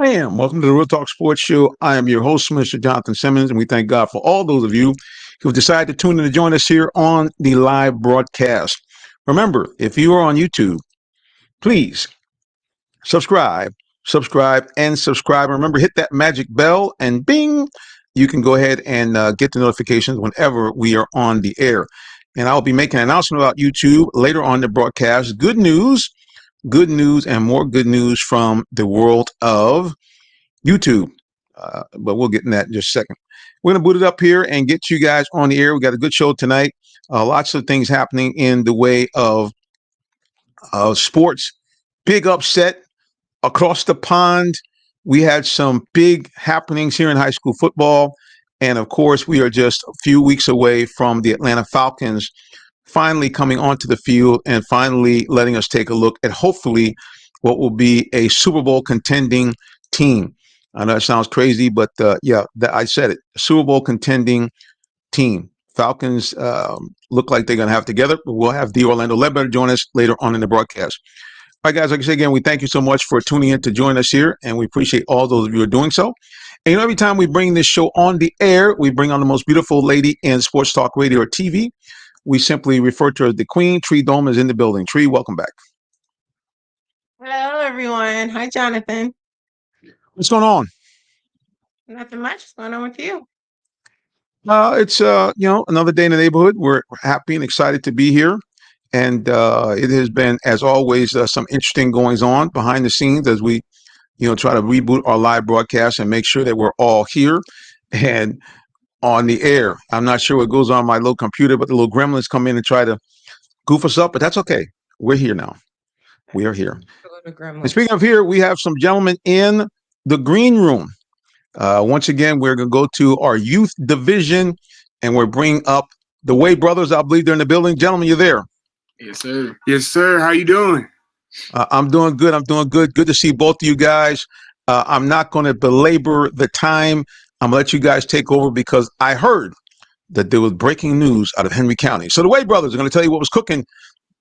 Bam! Welcome to the Real Talk Sports Show. I am your host, Mr. Jonathan Simmons, and we thank God for all those of you who have decided to tune in to join us here on the live broadcast. Remember, if you are on YouTube, please subscribe, and subscribe. Remember, hit that magic bell, and bing, you can go ahead and get the notifications whenever we are on the air. And I'll be making an announcement about YouTube later on the broadcast. Good news, and more good news from the world of YouTube. But we'll get in that in just a second. We're going to boot it up here and get you guys on the air. We got a good show tonight. Lots of things happening in the way of sports. Big upset across the pond. We had some big happenings here in high school football. And of course, we are just a few weeks away from the Atlanta Falcons finally coming onto the field and finally letting us take a look at hopefully what will be a Super Bowl contending team. I know it sounds crazy, but I said it. Super Bowl contending team. Falcons look like they're going to have together. But we'll have the Orlando Ledbetter join us later on in the broadcast. All right, guys, like I said again, we thank you so much for tuning in to join us here, and we appreciate all those of you who are doing so. And every time we bring this show on the air, we bring on the most beautiful lady in sports talk radio or TV. We simply refer to her as the Queen. Tree Dome is in the building. Tree, welcome back. Hello, everyone. Hi, Jonathan. What's going on? Nothing much. What's going on with you? It's another day in the neighborhood. We're happy and excited to be here, and it has been, as always, some interesting goings on behind the scenes as we, try to reboot our live broadcast and make sure that we're all here and on the air. I'm not sure what goes on my little computer, but the little gremlins come in and try to goof us up, but that's okay. We're here now. We are here. And speaking of here, we have some gentlemen in the green room. Once again, we're going to go to our youth division, and we're bringing up the Waye brothers. I believe they're in the building. Gentlemen, you there? Yes, sir. Yes, sir. How you doing? I'm doing good. Good to see both of you guys. I'm not going to belabor the time. I'm going to let you guys take over because I heard that there was breaking news out of Henry County. So the Waye brothers are going to tell you what was cooking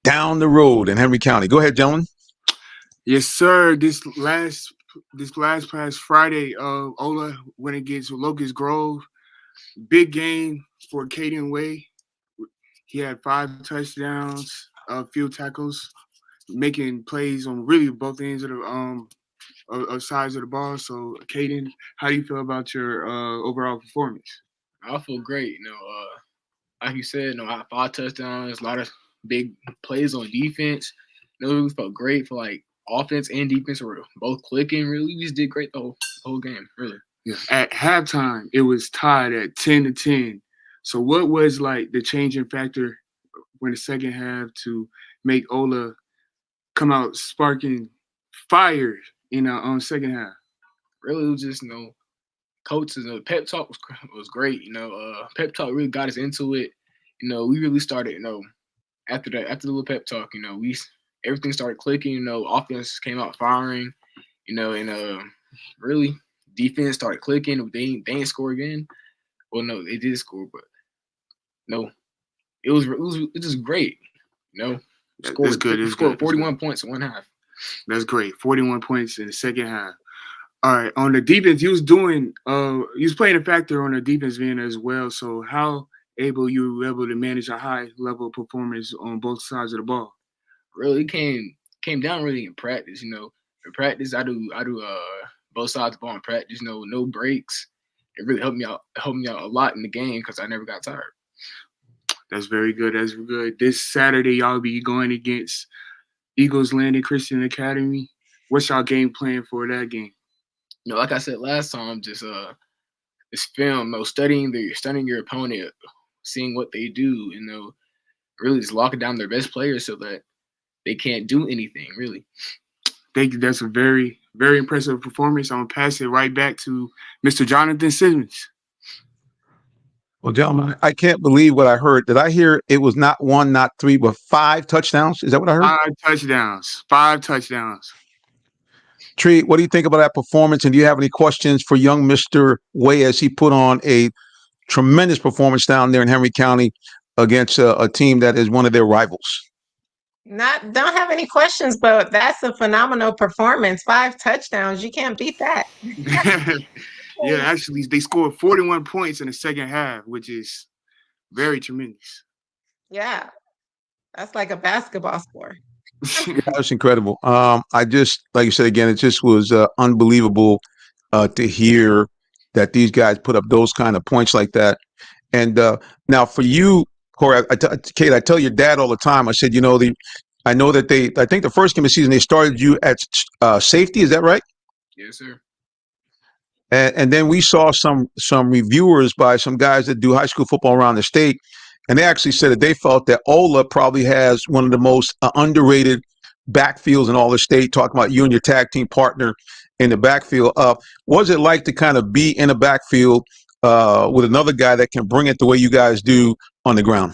down the road in Henry County. Go ahead, gentlemen. Yes, sir. This past Friday, Ola went against Locust Grove. Big game for Cade Waye. He had 5 touchdowns, field tackles, making plays on really both ends of the sides of the ball. So, Caden, how do you feel about your overall performance? I feel great. Like you said, I had 5 touchdowns, a lot of big plays on defense. We felt great for offense and defense were both clicking. Really, we just did great the whole game. Really. Yeah. At halftime, it was tied at 10-10. So, what was the changing factor when the second half to make Ola come out sparking fire in the second half? Really, it was just coaches. Pep talk was great. Pep talk really got us into it. We really started. After the little pep talk, everything started clicking. Offense came out firing. And really defense started clicking. They didn't score again. Well, no, they did score, but no, it was just great. That's good. We scored 41 points in one half. That's great. 41 points in the second half. All right, on the defense, he was playing a factor on the defense end as well. So how you were able to manage a high level of performance on both sides of the ball? Really came down really in practice. In practice, I do both sides of the ball in practice. No breaks. It really helped me out a lot in the game because I never got tired. That's very good. That's good. This Saturday, y'all be going against Eagles Landing Christian Academy. What's y'all game plan for that game? Like I said last time, just film, studying your opponent, seeing what they do, really just locking down their best players so that they can't do anything, really. Thank you. That's a very, very impressive performance. I'm going to pass it right back to Mr. Jonathan Simmons. Well, gentlemen, I can't believe what I heard. Did I hear it was not 1, not 3, but 5 touchdowns? Is that what I heard? 5 touchdowns. Tree, what do you think about that performance? And do you have any questions for young Mr. Waye as he put on a tremendous performance down there in Henry County against a team that is one of their rivals? Don't have any questions, but that's a phenomenal performance. 5 touchdowns. You can't beat that. Yeah, actually, they scored 41 points in the second half, which is very tremendous. Yeah. That's like a basketball score. That's incredible. I just, like you said again, it just was unbelievable to hear that these guys put up those kind of points like that. And now for you, Corey, Kate, I tell your dad all the time. I said, I know that I think the first game of the season they started you at safety. Is that right? Yes, sir. And then we saw some reviewers by some guys that do high school football around the state, and they actually said that they felt that Ola probably has one of the most underrated backfields in all the state. Talking about you and your tag team partner in the backfield. What was it like to kind of be in a backfield with another guy that can bring it the way you guys do on the ground?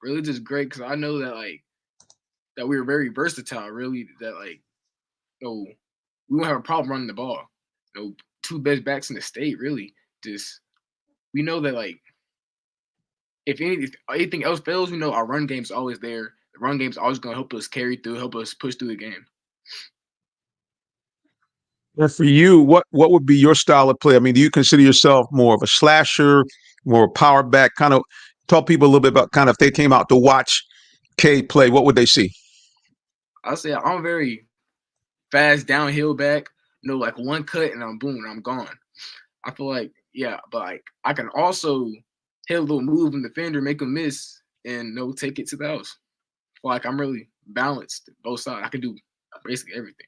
Really, just great because I know that that we were very versatile. Really, that we won't have a problem running the ball. 2 best backs in the state. Really, just we know that if anything else fails, we know our run game's always there. The run game's always going to help us carry through, help us push through the game. And for you, what would be your style of play? I mean, do you consider yourself more of a slasher, more a power back? Kind of talk people a little bit about kind of if they came out to watch Cade play, what would they see? I'll say I'm very fast downhill back. Like one cut and I'm boom, and I'm gone. I feel but I can also hit a little move in the defender, make them miss, and take it to the house. I feel like I'm really balanced both sides. I can do basically everything.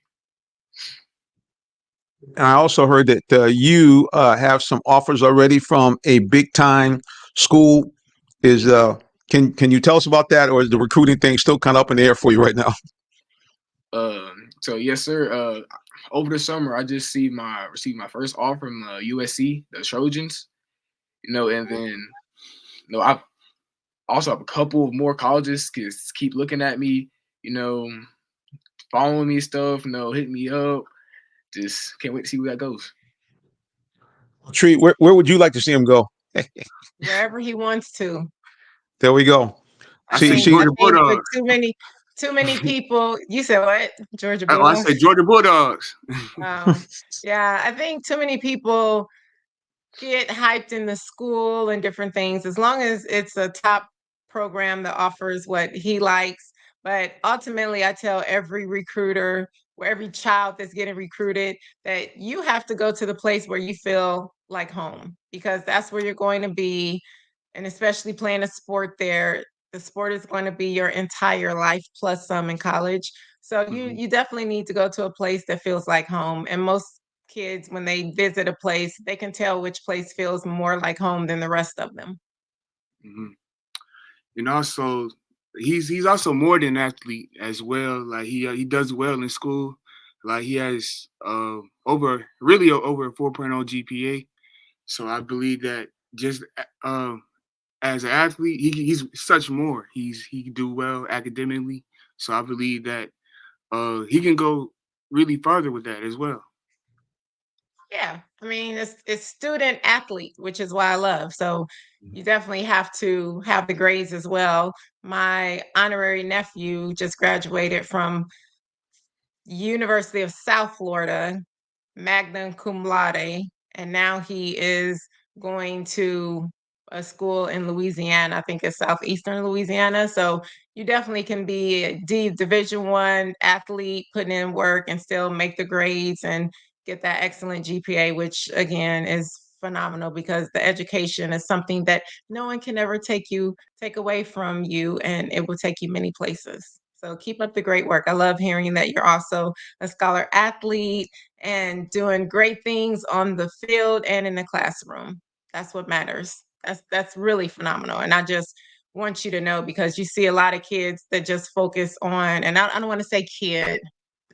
And I also heard that you have some offers already from a big time school. Can you tell us about that, or is the recruiting thing still kind of up in the air for you right now? So yes, sir. Over the summer, I just received my first offer from USC, the Trojans. And then I also have a couple of more colleges keep looking at me, following me stuff, hitting me up. Just can't wait to see where that goes. Tree, where would you like to see him go? Wherever he wants to. There we go. I think Georgia Bulldogs. Too many people. You said what? Georgia I Bulldogs? said Georgia Bulldogs. Yeah, I think too many people get hyped in the school and different things, as long as it's a top program that offers what he likes. But ultimately, I tell every recruiter, or every child that's getting recruited, that you have to go to the place where you feel like home, because that's where you're going to be. And especially playing a sport there, the sport is going to be your entire life plus some in college. So you definitely need to go to a place that feels like home. And most kids, when they visit a place, they can tell which place feels more like home than the rest of them. Mm-hmm. And also, he's also more than an athlete as well. Like he does well in school. Like he has over a 4.0 GPA. So I believe that just as an athlete, he's such more. He can do well academically. So I believe that he can go really farther with that as well. Yeah, I mean, it's student athlete, which is why I love. So you definitely have to have the grades as well. My honorary nephew just graduated from University of South Florida, magna cum laude, and now he is going to a school in Louisiana. I think it's southeastern Louisiana. So you definitely can be a Division I athlete, putting in work and still make the grades and get that excellent GPA, which again is phenomenal, because the education is something that no one can ever take away from you, and it will take you many places. So keep up the great work. I love hearing that you're also a scholar athlete and doing great things on the field and in the classroom. That's what matters. That's really phenomenal. And I just want you to know, because you see a lot of kids that just focus on, and I don't want to say kid.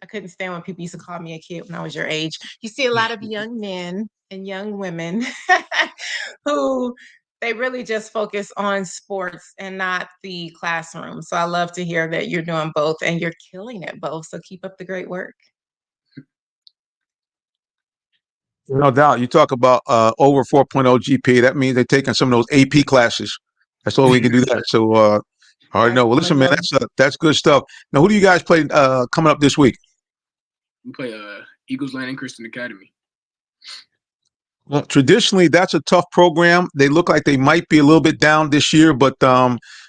I couldn't stand when people used to call me a kid when I was your age. You see a lot of young men and young women who they really just focus on sports and not the classroom. So I love to hear that you're doing both and you're killing it both. So keep up the great work. No doubt. You talk about over 4.0 GPA. That means they're taking some of those AP classes. That's all we can do that. So All right, no. Well, listen, man, that's good stuff. Now, who do you guys play coming up this week? We play Eagles Landing Christian Academy. Well, traditionally, that's a tough program. They look like they might be a little bit down this year, but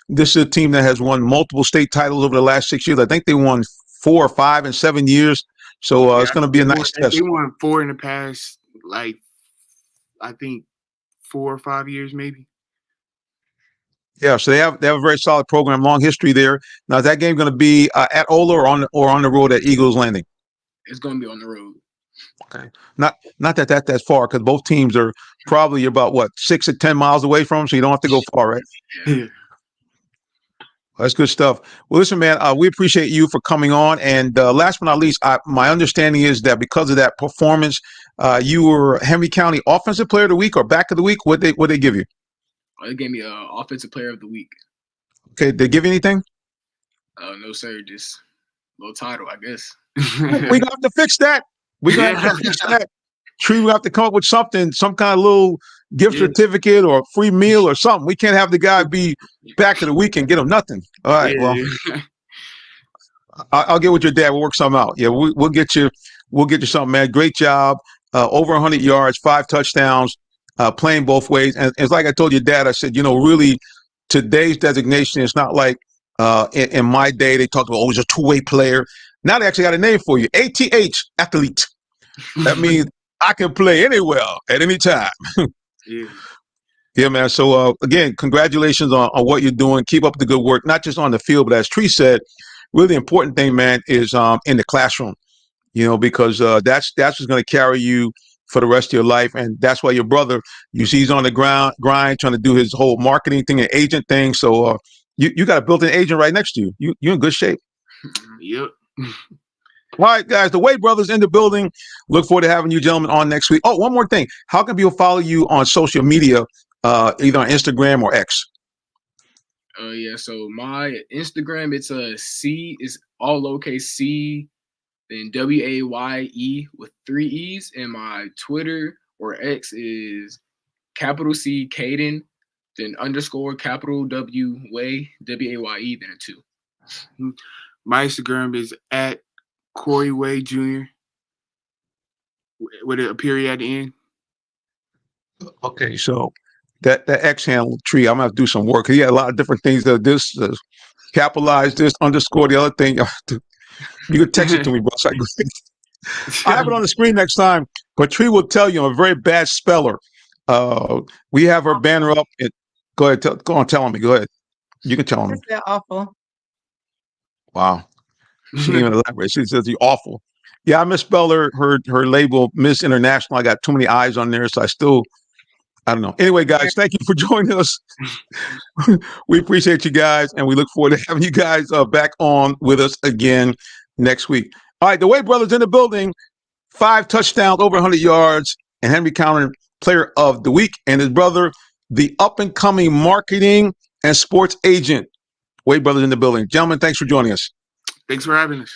this is a team that has won multiple state titles over the last 6 years. I think they won 4 or 5 in 7 years. So it's going to be a nice test. They won 4 in the past, like, I think 4 or 5 years, maybe. Yeah, so they have a very solid program, long history there. Now, is that game going to be at Ola or on the road at Eagles Landing? It's going to be on the road. Okay, not that's far, because both teams are probably about 6 to 10 miles away from them, so you don't have to go far, right? Yeah. That's good stuff. Well, listen, man, we appreciate you for coming on. And last but not least, my understanding is that because of that performance, you were Henry County Offensive Player of the Week or Back of the Week. What they give you? They gave me Offensive Player of the Week. Okay, they give you anything? No, sir. Just a little title, I guess. We're gonna have to fix that. We're gonna have to fix that. Tree, we have to come up with something, some kind of little gift certificate or free meal or something. We can't have the guy be Back of the Week and get him nothing. All right, well, I'll get with your dad. We'll work something out. Yeah, we'll get you. We'll get you something, man. Great job. Over 100 yards, 5 touchdowns, playing both ways. And it's like I told your dad. I said, really, today's designation is not like in my day. They talked about he's a two-way player. Now they actually got a name for you. ATH, athlete. That means I can play anywhere at any time. Yeah, man. So again, congratulations on what you're doing. Keep up the good work, not just on the field, but as Tree said, really important thing, man, is in the classroom. Because that's what's going to carry you for the rest of your life, and that's why your brother, you see, he's on the grind, trying to do his whole marketing thing and agent thing. So you got a built-in agent right next to you. You're in good shape. Yep. All right, guys, the Way brothers in the building. Look forward to having you gentlemen on next week. Oh, one more thing. How can people follow you on social media, either on Instagram or X? Yeah, so my Instagram, it's C, is all lowercase C, then WAYE with 3 E's, and my Twitter or X is capital C Caden, then underscore capital W Way, WAYE, then a 2. My Instagram is at Cade Waye Jr. with a period at the end. Okay, so that X handle Tree, I'm gonna have to do some work. He had a lot of different things. This capitalize this, underscore the other thing. You could text it to me, bro. So I have it on the screen next time. But Tree will tell you I'm a very bad speller. We have her banner up. Go ahead, go on, tell me. Go ahead. You can tell me. They're awful. Wow. She didn't even elaborate. She says you're awful. Yeah, I misspelled her label, Miss International. I got too many eyes on there, so I don't know. Anyway, guys, thank you for joining us. We appreciate you guys, and we look forward to having you guys back on with us again next week. All right, the Way brothers in the building, 5 touchdowns, over 100 yards, and Henry County Player of the Week, and his brother, the up-and-coming marketing and sports agent. Way brothers in the building. Gentlemen, thanks for joining us. Thanks for having us.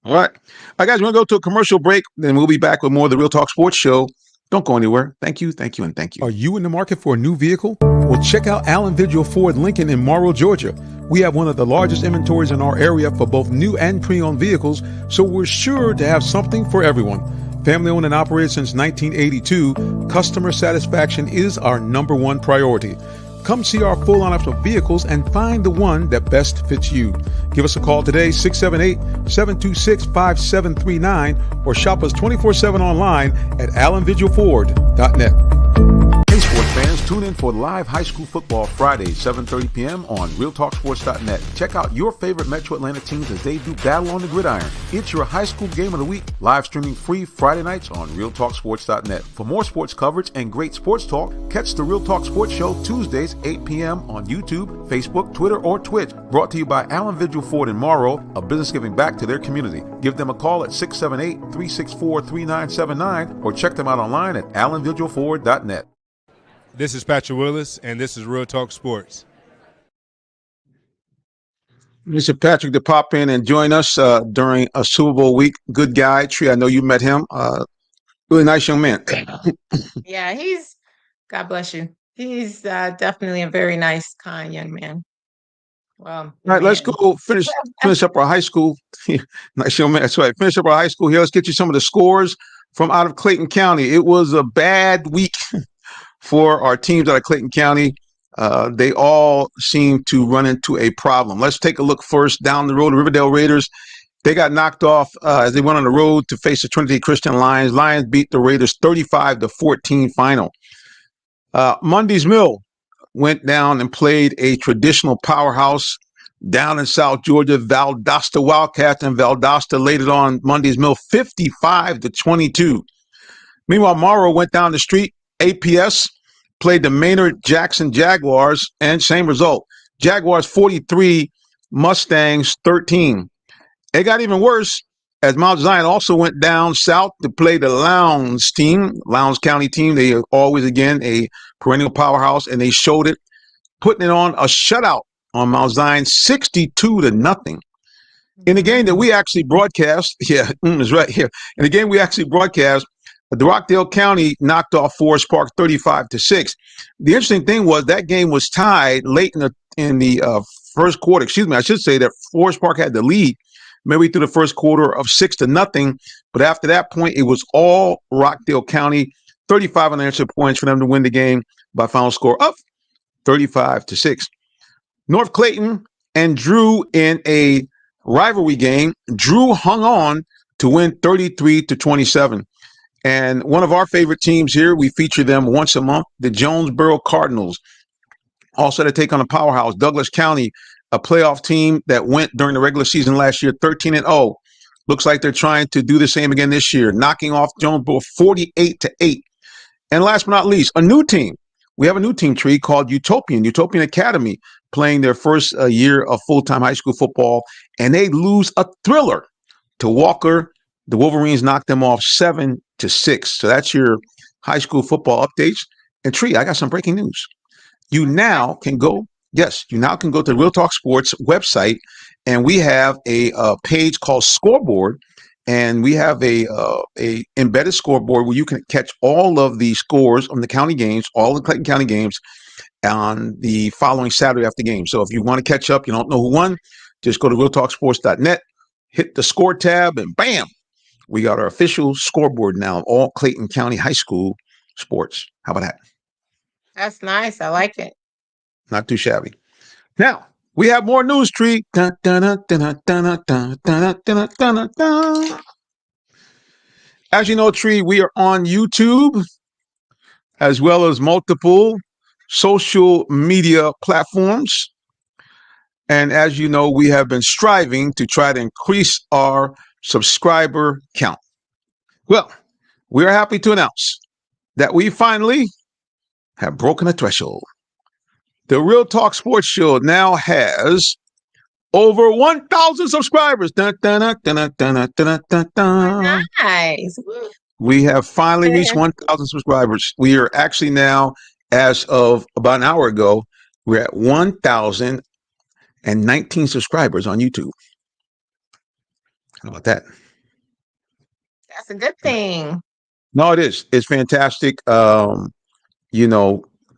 All right. All right, guys, we're going to go to a commercial break, then we'll be back with more of the Real Talk Sports Show. Don't go anywhere. Thank you, and thank you. Are you in the market for a new vehicle? Well, check out Allen Vigil Ford Lincoln in Morrow, Georgia. We have one of the largest inventories in our area for both new and pre-owned vehicles, so we're sure to have something for everyone. Family owned and operated since 1982, customer satisfaction is our #1 priority. Come see our full lineup of vehicles and find the one that best fits you. Give us a call today, 678-726-5739, or shop us 24/7 online at allenvigilford.net. Hey, sports fans, tune in for live high school football Friday, 7:30 p.m. on realtalksports.net. Check out your favorite Metro Atlanta teams as they do battle on the gridiron. It's your high school game of the week, live streaming free Friday nights on realtalksports.net. For more sports coverage and great sports talk, catch the Real Talk Sports Show Tuesdays, 8 p.m. on YouTube, Facebook, Twitter, or Twitch. Brought to you by Allen Vigil Ford in Morrow, a business giving back to their community. Give them a call at 678-364-3979 or check them out online at allenvigilford.net. This is Patrick Willis, and this is Real Talk Sports. Mr. Patrick to pop in and join us during a Super Bowl week. Good guy, Tree. I know you met him. Really nice young man. Yeah, God bless you. He's definitely a very nice, kind young man. Well, All right, let's man. go finish up our high school. Nice show, man. That's right. Finish up our high school here. Let's get you some of the scores from out of Clayton County. It was a bad week for our teams out of Clayton County. They all seem to run into a problem. Let's take a look first down the road. The Riverdale Raiders, they got knocked off as they went on the road to face the Trinity Christian Lions. Lions beat the Raiders 35-14 final. Monday's Mill went down and played a traditional powerhouse down in South Georgia, Valdosta Wildcats, and Valdosta laid it on Monday's Mill 55-22. Meanwhile, Morrow went down the street. APS played the Maynard Jackson Jaguars, and same result. Jaguars 43, Mustangs 13. It got even worse as Mount Zion also went down south to play the Lowndes team, Lowndes County team. They are always, again, a perennial powerhouse, and they showed it, putting it on a shutout on Mount Zion, 62-0. In the game that we actually broadcast, is right here. In the game we actually broadcast, the Rockdale County knocked off Forest Park 35-6. The interesting thing was that game was tied late in the first quarter. Excuse me, I should say that Forest Park had the lead maybe through the first quarter of 6-0. But after that point, it was all Rockdale County, 35 unanswered points for them to win the game by final score of 35-6. North Clayton and Drew in a rivalry game. Drew hung on to win 33-27. And one of our favorite teams here, we feature them once a month, the Jonesboro Cardinals. Also to take on a powerhouse, Douglas County, a playoff team that went during the regular season last year 13-0. Looks like they're trying to do the same again this year, knocking off Jonesboro 48-8. And last but not least, a new team. We have a new team tree called Utopian Academy, playing their first year of full-time high school football, and they lose a thriller to Walker. The Wolverines knocked them off 7-6. So that's your high school football updates. And Tree, I got some breaking news. You now can go to the Real Talk Sports website, and we have a page called Scoreboard, and we have a embedded scoreboard where you can catch all of the scores on the county games, all the Clayton County games, on the following Saturday after game. So if you want to catch up, you don't know who won, just go to realtalksports.net, hit the score tab, and bam, we got our official scoreboard now of all Clayton County high school sports. How about that? That's nice. I like it. Not too shabby. Now, we have more news, Tree. As you know, Tree, we are on YouTube as well as multiple social media platforms. And as you know, we have been striving to try to increase our subscriber count. Well, we are happy to announce that we finally have broken a threshold. The Real Talk Sports Show now has over 1,000 subscribers. Nice. We have finally reached 1,000 subscribers. We are actually now, as of about an hour ago, we're at 1,019 subscribers on YouTube. How about that? That's a good thing. No, it is. It's fantastic.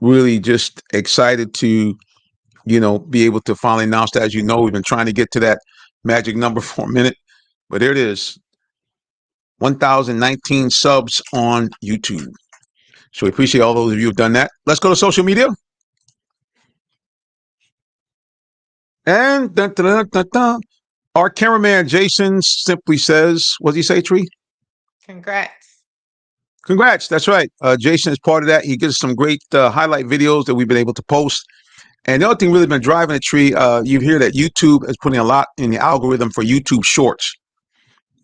Really just excited to, be able to finally announce that. As you know, we've been trying to get to that magic number for a minute, but there it is. 1,019 subs on YouTube. So we appreciate all those of you who've done that. Let's go to social media. And our cameraman, Jason, simply says, what does he say, Tree? Congrats. That's right. Jason is part of that. He gives some great highlight videos that we've been able to post. And the other thing really been driving the Tree, you hear that YouTube is putting a lot in the algorithm for YouTube Shorts.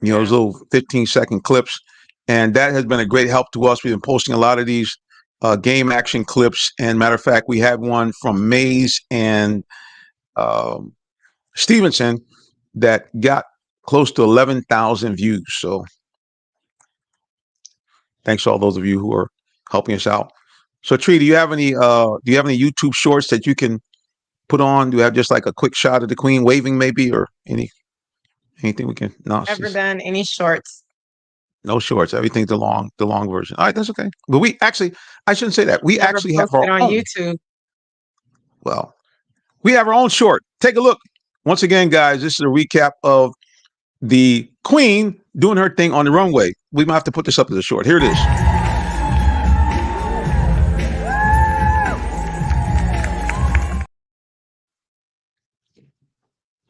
Those little 15-second clips. And that has been a great help to us. We've been posting a lot of these game action clips. And matter of fact, we had one from Mays and Stevenson that got close to 11,000 views. So thanks to all those of you who are helping us out. So Tree, do you have any YouTube shorts that you can put on? Do you have just like a quick shot of the Queen waving maybe, or anything we can? No, Never done any shorts. No shorts. Everything's the long version. All right, that's okay. But we actually, I shouldn't say that. We Never actually have posted our on own YouTube. Well, we have our own short. Take a look. Once again, guys, this is a recap of the Queen doing her thing on the runway. We might have to put this up as a short. Here it is.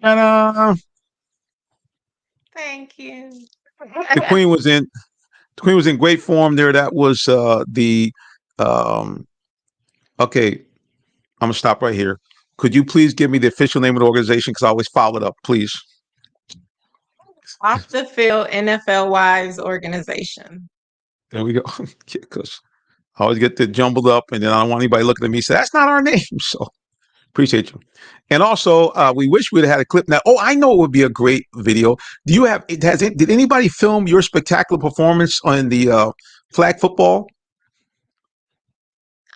And Thank you. the Queen was in great form there. That was the okay. I'm gonna stop right here. Could you please give me the official name of the organization? Because I always follow it up, please. Off the field NFL Wives Organization. There we go. Because I always get it jumbled up, and then I don't want anybody looking at me and say that's not our name. So appreciate you. And also, we wish we'd have had a clip now. Oh, I know it would be a great video. Do you have? Did anybody film your spectacular performance on the flag football?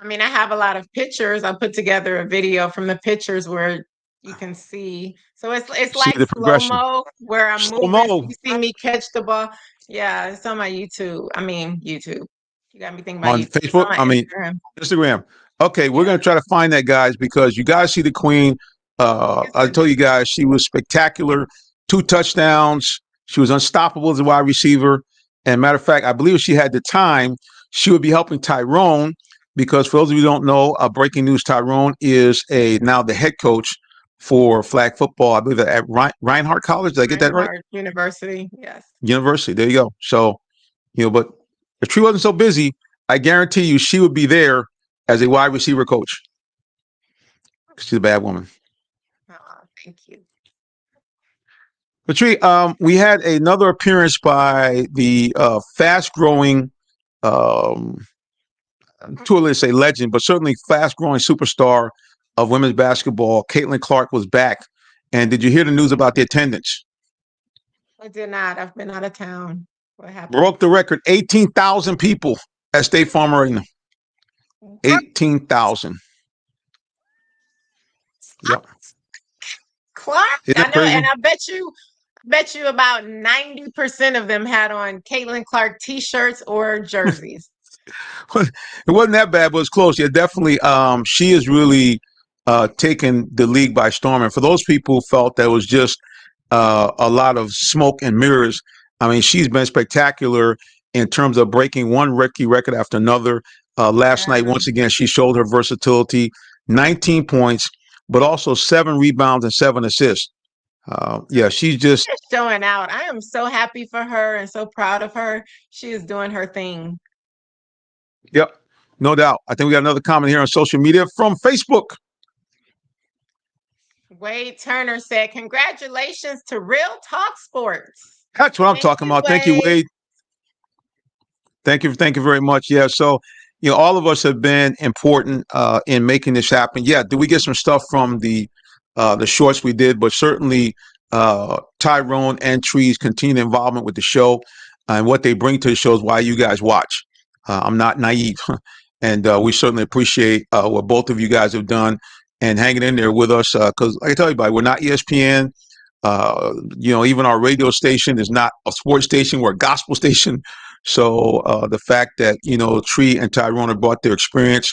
I mean, I have a lot of pictures. I put together a video from the pictures where you can see. So it's See like the progression. slow-mo where I'm Slow-mo. moving. You see me catch the ball. Yeah, it's on my YouTube. I mean, YouTube. You got me thinking about On YouTube. It's Facebook? on my I mean, Instagram. Instagram. Okay, we're Yeah. going to try to find that, guys, because you guys see the Queen. I told you guys she was spectacular. 2 touchdowns. She was unstoppable as a wide receiver. And matter of fact, I believe if she had the time, she would be helping Tyrone because for those of you who don't know, breaking news, Tyrone is now the head coach for flag football. I believe at Reinhardt College. Did I get that right? Reinhardt University, yes. University. There you go. So, but if she wasn't so busy, I guarantee you she would be there as a wide receiver coach. She's a bad woman. Oh, thank you. Patri, we had another appearance by the fast-growing, let's say legend, but certainly fast-growing superstar of women's basketball. Caitlin Clark was back. And did you hear the news about the attendance? I did not. I've been out of town. What happened? Broke the record. 18,000 people at State Farm Arena. 18,000. Yep. Clark, Isn't I that know, crazy? and I bet you about 90% of them had on Caitlin Clark t-shirts or jerseys. It wasn't that bad, but it was close. Yeah, definitely. She is really taken the league by storm. And for those people who felt that was just a lot of smoke and mirrors, I mean, she's been spectacular in terms of breaking one rookie record after another. Last night, once again, she showed her versatility. 19 points, but also 7 rebounds and 7 assists. Yeah, she's just showing out. I am so happy for her and so proud of her. She is doing her thing. Yep, no doubt. I think we got another comment here on social media from Facebook. Wade Turner said, "Congratulations to Real Talk Sports." That's what I'm talking about. Thank you, Wade. Thank you very much. Yeah, so all of us have been important in making this happen. Yeah, did we get some stuff from the shorts we did, but certainly Tyrone and Tree's continued involvement with the show and what they bring to the show is why you guys watch. I'm not naive, and we certainly appreciate what both of you guys have done and hanging in there with us. Because like I tell everybody, we're not ESPN. Even our radio station is not a sports station. We're a gospel station. So the fact that Tree and Tyrone have brought their experience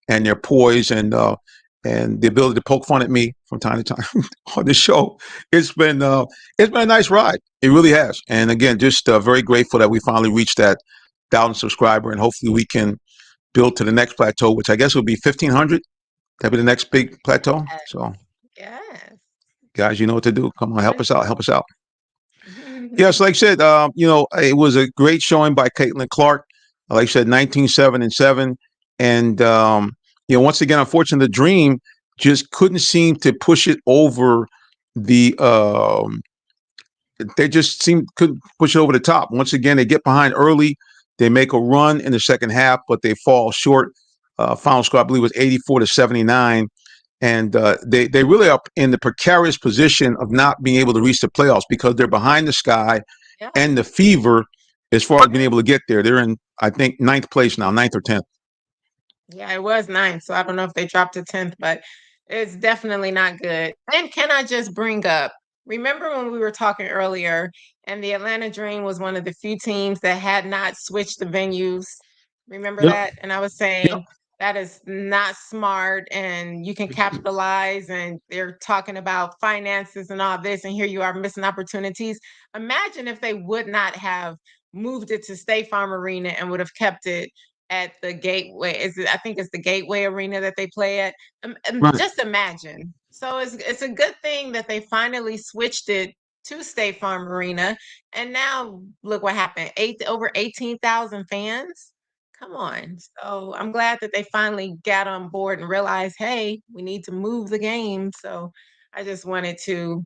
and their poise and the ability to poke fun at me from time to time on the show, it's been a nice ride. It really has. And again, just very grateful that we finally reached that 1,000 subscriber, and hopefully we can build to the next plateau, which I guess will be 1,500. That'll be the next big plateau. So, yes, guys, you know what to do. Come on, help us out. Help us out. Yes, like I said, it was a great showing by Caitlin Clark. Like I said, 19-7-7, and once again, unfortunately, the Dream just couldn't seem to push it over the. They just couldn't push it over the top. Once again, they get behind early. They make a run in the second half, but they fall short. Final score, I believe, was 84-79. And they really are in the precarious position of not being able to reach the playoffs because they're behind the Sky and the Fever as far as being able to get there. They're in, I think, 9th place now, 9th or 10th. Yeah, it was 9th, so I don't know if they dropped to 10th, but it's definitely not good. And can I just bring up, remember when we were talking earlier and the Atlanta Dream was one of the few teams that had not switched the venues? Remember that? And I was saying That is not smart, and you can capitalize, and they're talking about finances and all this, and here you are missing opportunities. Imagine if they would not have moved it to State Farm Arena and would have kept it at the Gateway. I think it's the Gateway Arena that they play at. Right. Just imagine. So it's a good thing that they finally switched it to State Farm Arena, and now look what happened. Over 18,000 fans. Come on. So I'm glad that they finally got on board and realized, hey, we need to move the game. So I just wanted to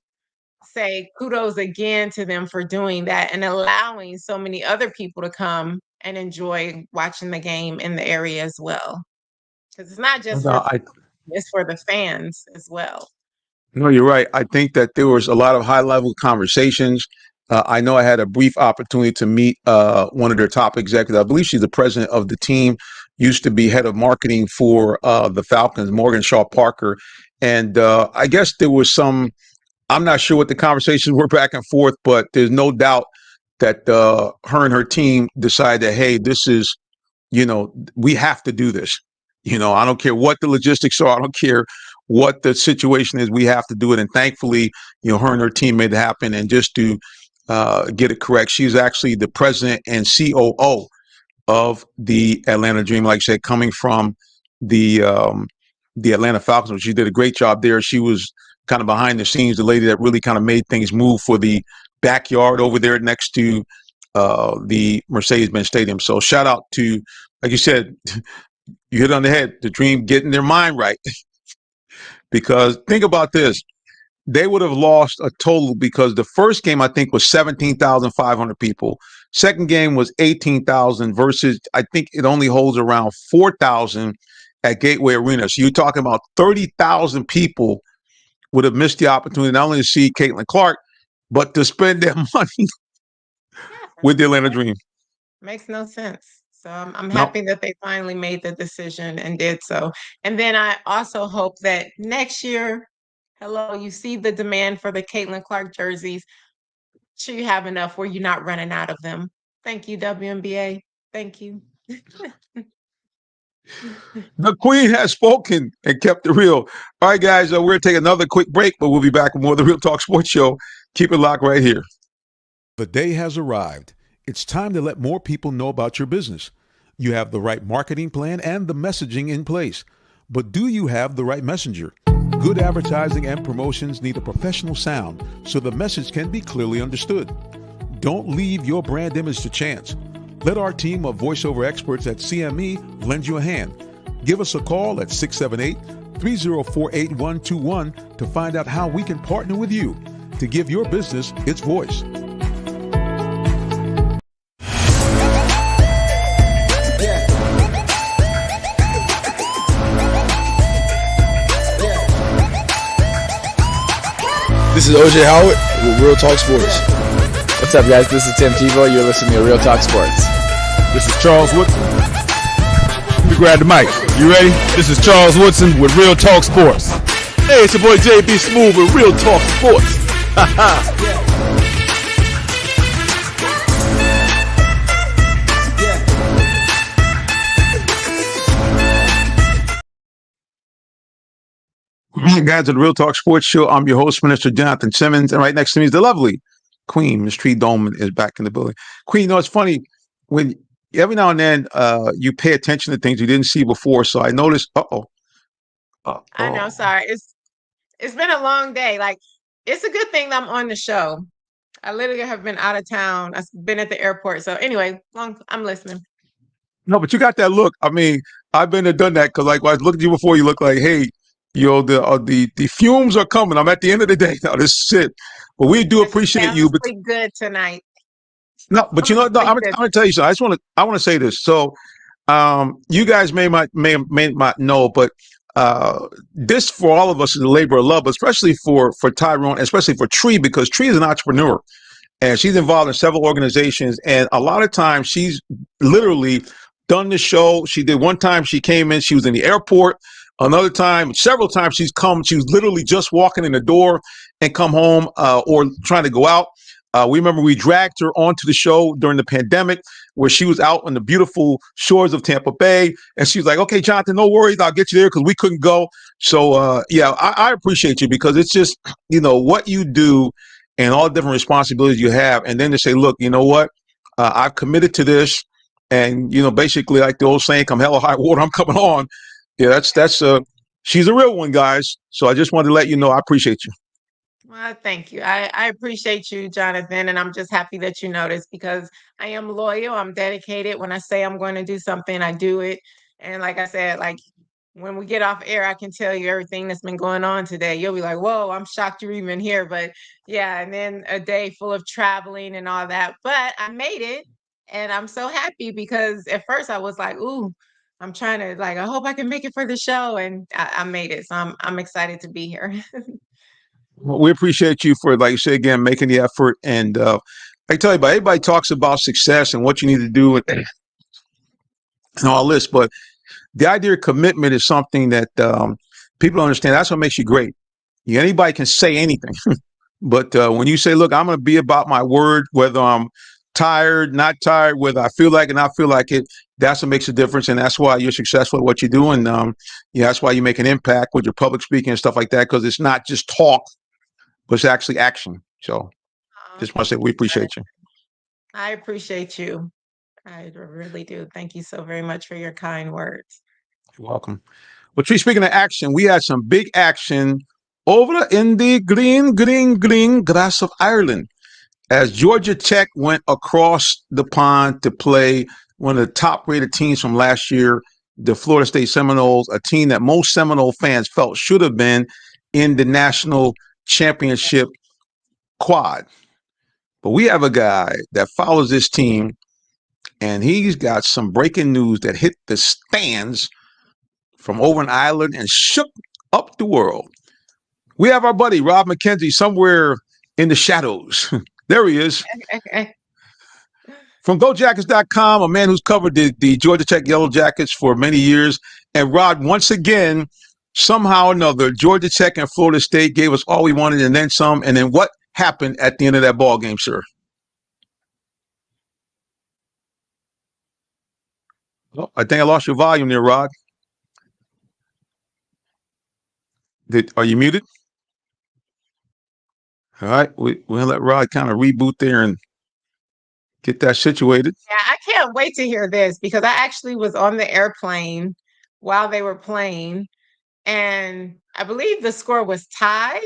say kudos again to them for doing that and allowing so many other people to come and enjoy watching the game in the area as well. Because it's not just No, for it's for the fans as well. no, you're right. I think that there was a lot of high level conversations. I know I had a brief opportunity to meet one of their top executives. I believe she's the president of the team, used to be head of marketing for the Falcons, Morgan Shaw Parker. And I guess there was some, I'm not sure what the conversations were back and forth, but there's no doubt that her and her team decided that, hey, this is, we have to do this. I don't care what the logistics are. I don't care what the situation is. We have to do it. And thankfully, her and her team made it happen. And just to get it correct, she's actually the president and COO of the Atlanta Dream. Like I said, coming from the Atlanta Falcons, she did a great job there. She was kind of behind the scenes, the lady that really kind of made things move for the backyard over there next to the Mercedes-Benz Stadium. So shout out to, like you said, you hit on the head, the Dream getting their mind right. Because think about this. They would have lost a total because the first game, I think, was 17,500 people. Second game was 18,000 versus, I think it only holds around 4,000 at Gateway Arena. So you're talking about 30,000 people would have missed the opportunity not only to see Caitlin Clark, but to spend their money with the Atlanta Dream. Makes no sense. So I'm happy that they finally made the decision and did so. And then I also hope that next year, you see the demand for the Caitlin Clark jerseys. Sure you have enough where you're not running out of them. Thank you, WNBA. Thank you. The Queen has spoken and kept it real. All right, guys, we're going to take another quick break, but we'll be back with more of the Real Talk Sports Show. Keep it locked right here. The day has arrived. It's time to let more people know about your business. You have the right marketing plan and the messaging in place. But do you have the right messenger? Good advertising and promotions need a professional sound so the message can be clearly understood. Don't leave your brand image to chance. Let our team of voiceover experts at CME lend you a hand. Give us a call at 678-304-8121 to find out how we can partner with you to give your business its voice. This is OJ Howard with Real Talk Sports. What's up, guys? This is Tim Tebow. You're listening to Real Talk Sports. This is Charles Woodson. Let me grab the mic. You ready? This is Charles Woodson with Real Talk Sports. Hey, it's your boy JB Smooth with Real Talk Sports. All right, guys, at the Real Talk Sports Show, I'm your host, Minister Jonathan Simmons, and right next to me is the lovely Queen, Miss Tree Dolman, is back in the building. Queen, it's funny when every now and then you pay attention to things you didn't see before. So I noticed. I know. Sorry, it's been a long day. Like, it's a good thing that I'm on the show. I literally have been out of town. I've been at the airport. So anyway, I'm listening. No, but you got that look. I mean, I've been there, done that because, like, when I looked at you before, you look like, hey, the fumes are coming. I'm at the end of the day now. This is it. But we do appreciate you. But sleep good tonight. No, but I'm gonna tell you something. I want to say this. So, you guys may not know, but this for all of us is a labor of love, especially for Tyrone, especially for Tree, because Tree is an entrepreneur and she's involved in several organizations. And a lot of times she's literally done the show. She did one time. She came in. She was in the airport. Another time, several times she's come. She was literally just walking in the door and come home or trying to go out. We remember we dragged her onto the show during the pandemic where she was out on the beautiful shores of Tampa Bay. And she was like, okay, Jonathan, no worries. I'll get you there because we couldn't go. So, I appreciate you because it's just, what you do and all the different responsibilities you have. And then to say, look, you know what? I've committed to this. And, basically like the old saying, come hell or high water, I'm coming on. Yeah, she's a real one, guys. So I just wanted to let you know I appreciate you. Well, thank you. I appreciate you, Jonathan, and I'm just happy that you noticed because I am loyal. I'm dedicated. When I say I'm going to do something, I do it. And like I said, like when we get off air, I can tell you everything that's been going on today. You'll be like, whoa, I'm shocked you're even here. But yeah, and then a day full of traveling and all that. But I made it and I'm so happy because at first I was like, ooh, I'm trying to I hope I can make it for the show. And I made it. So I'm excited to be here. Well, we appreciate you for, like you say again, making the effort. And I tell you, everybody talks about success and what you need to do and all this, but the idea of commitment is something that people don't understand. That's what makes you great. Anybody can say anything, but when you say, "Look, I'm going to be about my word," whether I'm tired, not tired, whether I feel like it, not feel like it, that's what makes a difference, and that's why you're successful at what you do, and that's why you make an impact with your public speaking and stuff like that, because it's not just talk, but it's actually action. So, just want to say we appreciate you. I appreciate you. I really do. Thank you so very much for your kind words. You're welcome. Well, Tree, speaking of action, we had some big action over in the green grass of Ireland as Georgia Tech went across the pond to play one of the top-rated teams from last year, the Florida State Seminoles, a team that most Seminole fans felt should have been in the national championship quad. But we have a guy that follows this team, and he's got some breaking news that hit the stands from over in Ireland and shook up the world. We have our buddy Rob McKenzie somewhere in the shadows. There he is. From GoJackets.com, a man who's covered the Georgia Tech Yellow Jackets for many years. And Rod, once again, somehow or another, Georgia Tech and Florida State gave us all we wanted and then some. And then what happened at the end of that ball game, sir? Oh, I think I lost your volume there, Rod. Are you muted? All right, we'll let Rod kind of reboot there and get that situated. Yeah, I can't wait to hear this because I actually was on the airplane while they were playing, and I believe the score was tied,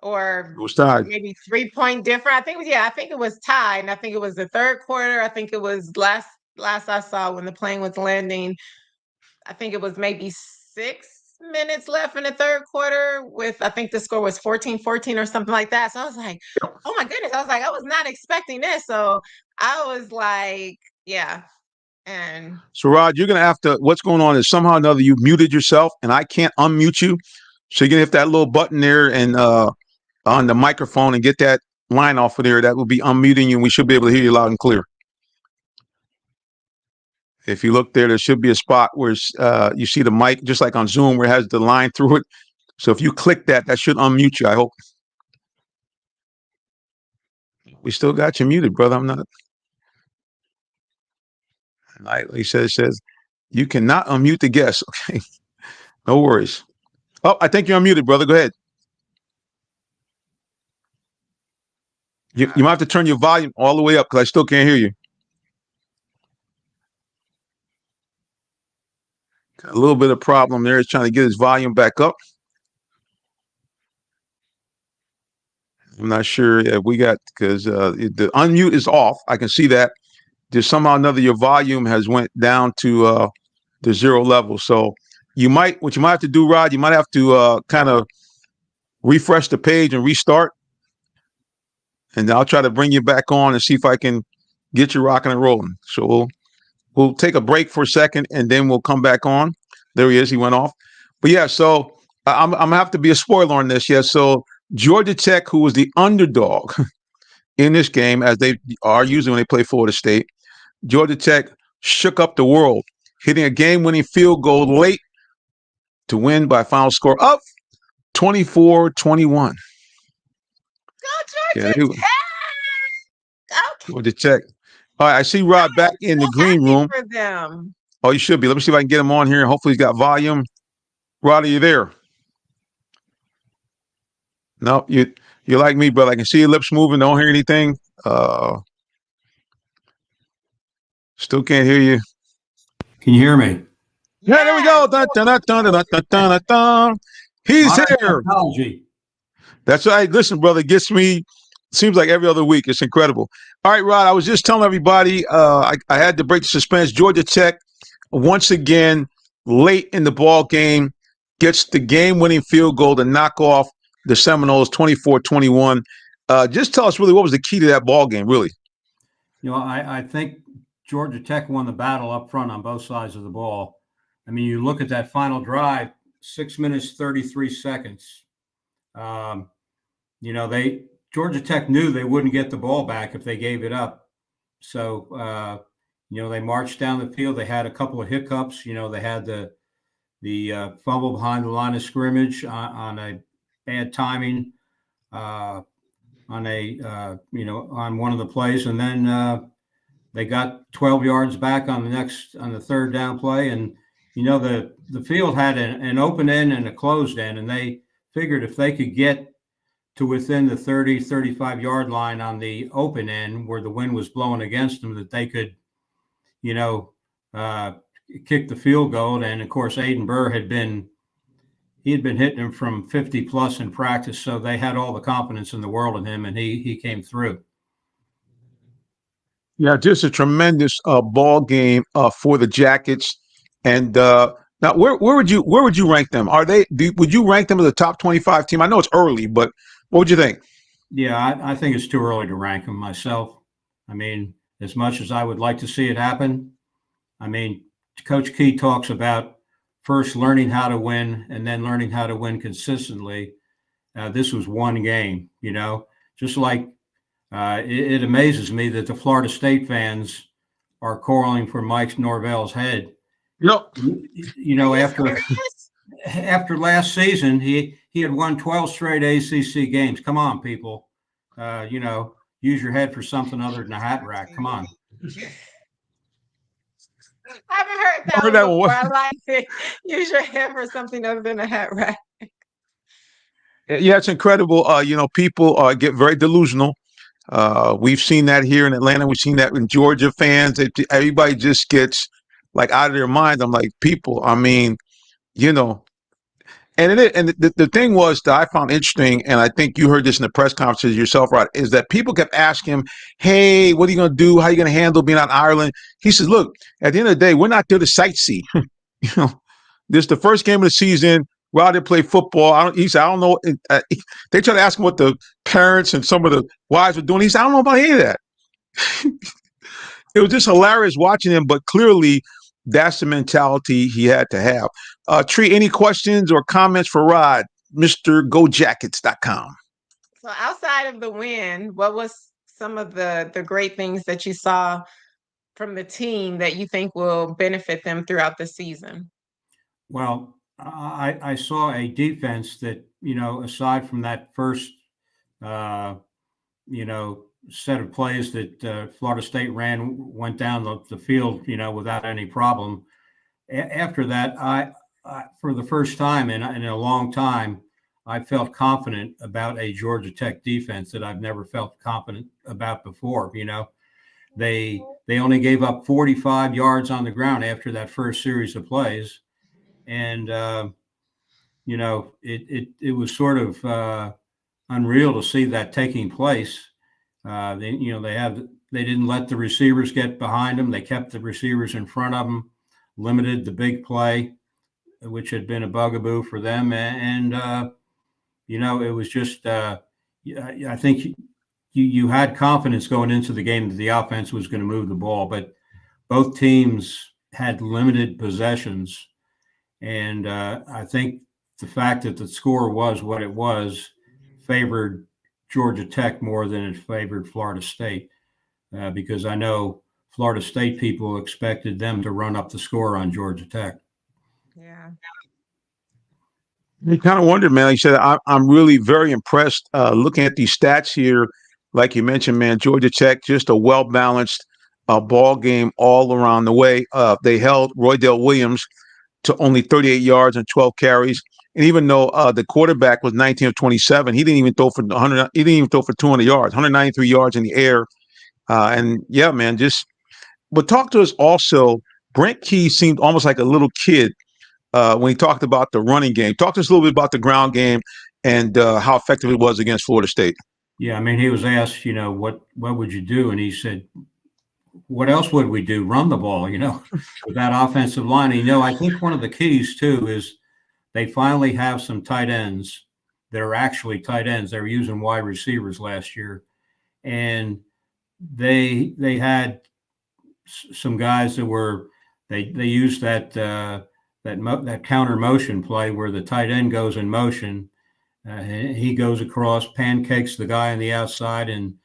or It was tied. maybe 3-point difference. I think it was tied, and I think it was the third quarter. I think it was last I saw when the plane was landing. I think it was maybe 6 minutes left in the third quarter with, I think the score was 14-14 or something like that. So I was like, oh my goodness. I was not expecting this. So I was like, yeah. And so Rod, you're going to have to, what's going on is somehow or another you muted yourself and I can't unmute you. So you're going to hit that little button there and on the microphone and get that line off of there. That will be unmuting you and we should be able to hear you loud and clear. If you look there should be a spot where you see the mic, just like on Zoom, where it has the line through it. So if you click that should unmute you, I hope. We still got you muted, brother. I'm not. He says, you cannot unmute the guest. Okay. No worries. Oh, I think you're unmuted, brother. Go ahead. You might have to turn your volume all the way up because I still can't hear you. Got a little bit of problem there. He's trying to get his volume back up. I'm not sure if we got, because the unmute is off. I can see that. There's somehow or another your volume has went down to the 0 level. So what you might have to do, Rod, you might have to kind of refresh the page and restart. And I'll try to bring you back on and see if I can get you rocking and rolling. So we'll take a break for a second and then we'll come back on. There he is. He went off. But yeah, so I'm going to have to be a spoiler on this. Yeah. So Georgia Tech, who was the underdog in this game, as they are usually when they play Florida State, Georgia Tech shook up the world, hitting a game-winning field goal late to win by a final score of 24-21. Go Georgia Tech! Georgia Tech. All right, I see Rod back in the green room. For them. Oh, you should be. Let me see if I can get him on here. Hopefully he's got volume. Rod, are you there? No, you're like me, brother. I can see your lips moving. Don't hear anything. Still can't hear you. Can you hear me? Yeah, there we go. Dun, dun, dun, dun, dun, dun, dun, dun. He's here. Technology. That's right. Listen, brother, it gets me. Seems like every other week. It's incredible. All right, Rod. I was just telling everybody. I had to break the suspense. Georgia Tech, once again, late in the ball game, gets the game-winning field goal to knock off the Seminoles 24-21. Just tell us really what was the key to that ball game, really. You know, I think Georgia Tech won the battle up front on both sides of the ball. I mean, you look at that final drive, 6 minutes, 33 seconds. You know, Georgia Tech knew they wouldn't get the ball back if they gave it up. So, you know, they marched down the field. They had a couple of hiccups. You know, they had the fumble behind the line of scrimmage on a bad timing on one of the plays. And then they got 12 yards back on the third down play. And, you know, the field had an open end and a closed end. And they figured if they could get to within the 30, 35 yard line on the open end where the wind was blowing against them, that they could, you know, kick the field goal. And of course, Aiden Burr had been hitting him from 50 plus in practice. So they had all the confidence in the world in him, and he came through. Yeah, just a tremendous ball game for the Jackets. And now, where would you rank them? Would you rank them as a top 25 team? I know it's early, but what would you think? Yeah, I think it's too early to rank them myself. I mean, as much as I would like to see it happen, I mean, Coach Key talks about first learning how to win and then learning how to win consistently. This was one game, you know, just like it amazes me that the Florida State fans are quarreling for Mike Norvell's head. Yep. You know, after last season, he had won 12 straight ACC games. Come on, people. You know, use your head for something other than a hat rack. Come on. I haven't heard that one before. I like it. Use your head for something other than a hat rack. Yeah, it's incredible. You know, people get very delusional. We've seen that here in Atlanta. We've seen that in Georgia fans. Everybody just gets like out of their mind. I'm like, people, I mean, you know, and the thing was that I found interesting, and I think you heard this in the press conferences yourself, Rod, is that people kept asking him, hey, what are you going to do? How are you going to handle being out in Ireland? He says, look, at the end of the day, we're not there to sightsee. You know, this is the first game of the season. We're out there to play football. He said, I don't know. They tried to ask him what the parents and some of the wives were doing. He said, I don't know about any of that. It was just hilarious watching him, but clearly that's the mentality he had to have. Tree, any questions or comments for Rod? MrGoJackets.com. So outside of the win, what was some of the great things that you saw from the team that you think will benefit them throughout the season? Well, I saw a defense that, you know, aside from that first, you know, set of plays that Florida State went down the field, you know, without any problem. After that, I for the first time in a long time, I felt confident about a Georgia Tech defense that I've never felt confident about before. You know, they only gave up 45 yards on the ground after that first series of plays, and you know, it was sort of unreal to see that taking place. They didn't let the receivers get behind them. They kept the receivers in front of them, limited the big play, which had been a bugaboo for them. And you know, it was just, I think you had confidence going into the game that the offense was going to move the ball, but both teams had limited possessions. And I think the fact that the score was what it was favored Georgia Tech more than it favored Florida State, because I know Florida State people expected them to run up the score on Georgia Tech. Yeah. You kind of wondered, man. Like you said, I'm really very impressed looking at these stats here. like you mentioned, man, Georgia Tech, just a well-balanced ball game all around the way. They held Roydell Williams to only 38 yards and 12 carries. And even though the quarterback was 19 of 27, he didn't even throw for 100. He didn't even throw for 200 yards, 193 yards in the air. And yeah, man, but talk to us also. Brent Key seemed almost like a little kid when he talked about the running game. Talk to us a little bit about the ground game and how effective it was against Florida State. Yeah, I mean, he was asked, what would you do? And he said, what else would we do? Run the ball, with that offensive line. And, I think one of the keys too is they finally have some tight ends that are actually tight ends. They were using wide receivers last year, and they had some guys that were they used that counter motion play where the tight end goes in motion. He goes across, pancakes the guy on the outside, and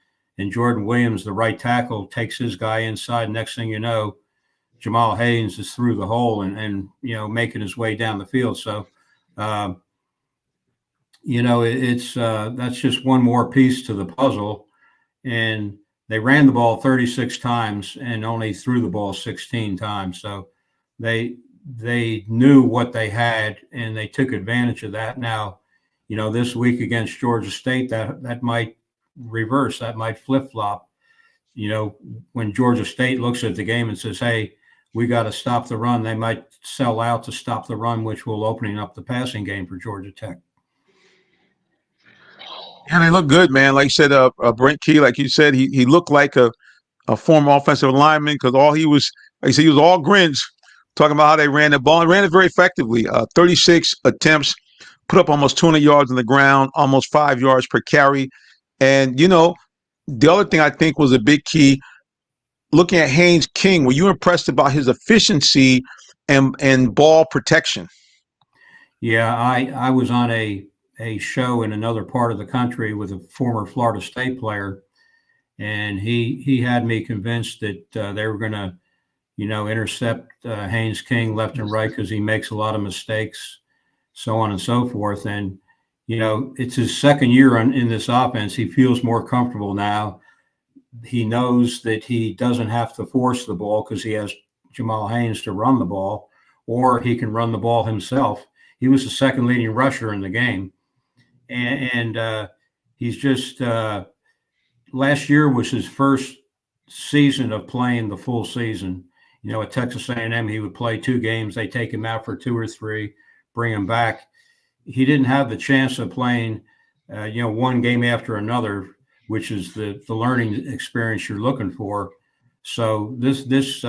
Jordan Williams, the right tackle, takes his guy inside. Next thing you know, Jamal Haynes is through the hole and making his way down the field. So, it's that's just one more piece to the puzzle. And they ran the ball 36 times and only threw the ball 16 times. So they knew what they had and they took advantage of that. Now, this week against Georgia State, that might reverse, that might flip-flop. When Georgia State looks at the game and says, hey, we got to stop the run, they might sell out to stop the run, which will opening up the passing game for Georgia Tech. And they look good, man. Like you said, Brent Key, like you said, he looked like a former offensive lineman because he was all grins, talking about how they ran the ball and ran it very effectively. 36 attempts, put up almost 200 yards on the ground, almost 5 yards per carry. And, the other thing I think was a big key, looking at Haynes King, were you impressed about his efficiency and ball protection? Yeah, I was on a show in another part of the country with a former Florida State player, and he had me convinced that they were going to, intercept Haynes King left and right because he makes a lot of mistakes, so on and so forth. And, it's his second year in this offense. He feels more comfortable now. He knows that he doesn't have to force the ball because he has Jamal Haynes to run the ball, or he can run the ball himself. He was the second leading rusher in the game. And he's just last year was his first season of playing the full season. At Texas A&M, he would play 2 games. They take him out for 2 or 3, bring him back. He didn't have the chance of playing, one game after another, which is the learning experience you're looking for. So this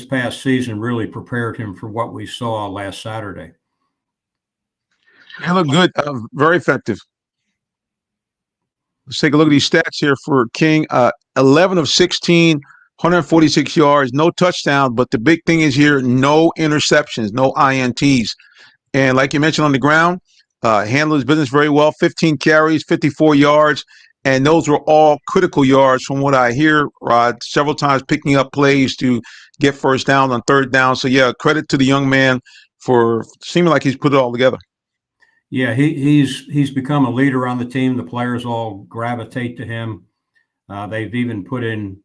past season really prepared him for what we saw last Saturday. They look good, very effective. Let's take a look at these stats here for King. 11 of 16, 146 yards, no touchdown. But the big thing is here, no interceptions, no INTs. And like you mentioned on the ground, handled his business very well, 15 carries, 54 yards. And those were all critical yards from what I hear, Rod, several times picking up plays to get first down on third down. So, yeah, credit to the young man for seeming like he's put it all together. Yeah, he's become a leader on the team. The players all gravitate to him. They've even put in,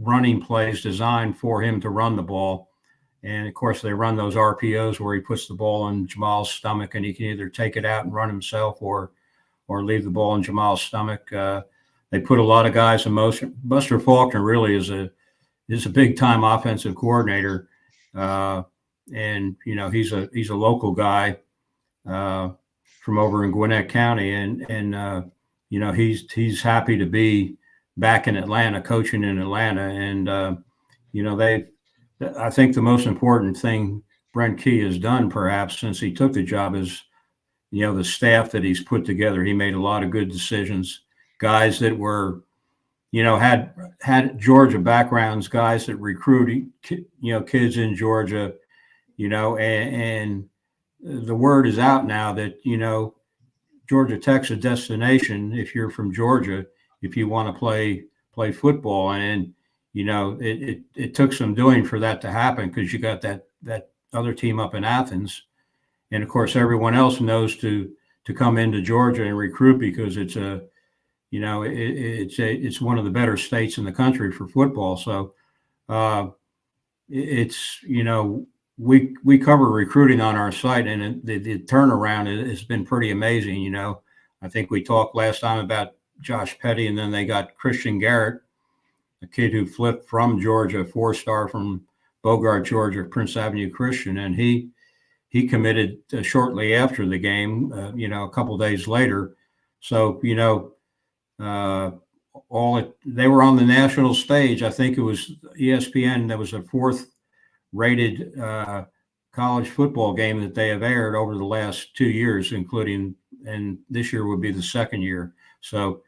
running plays designed for him to run the ball. And, of course, they run those RPOs where he puts the ball in Jamal's stomach and he can either take it out and run himself or leave the ball in Jamal's stomach. They put a lot of guys in motion. Buster Faulkner really is a big-time offensive coordinator. And, he's a local guy from over in Gwinnett County. And he's happy to be back in Atlanta, coaching in Atlanta. And, I think the most important thing Brent Key has done, perhaps, since he took the job is, the staff that he's put together. He made a lot of good decisions, guys that were, had Georgia backgrounds, guys that recruited, kids in Georgia, and the word is out now that, Georgia Tech's a destination if you're from Georgia, if you want to play football. And it took some doing for that to happen because you got that other team up in Athens. And of course, everyone else knows to to come into Georgia and recruit because it's it's one of the better states in the country for football. So we cover recruiting on our site, and the turnaround has been pretty amazing. I think we talked last time about Josh Petty, and then they got Christian Garrett, a kid who flipped from Georgia, 4-star from Bogart, Georgia, Prince Avenue Christian, and he committed shortly after the game, a couple days later. So, they were on the national stage. I think it was ESPN. That was the 4th rated college football game that they have aired over the last 2 years, including, and this year would be the 2nd year. So,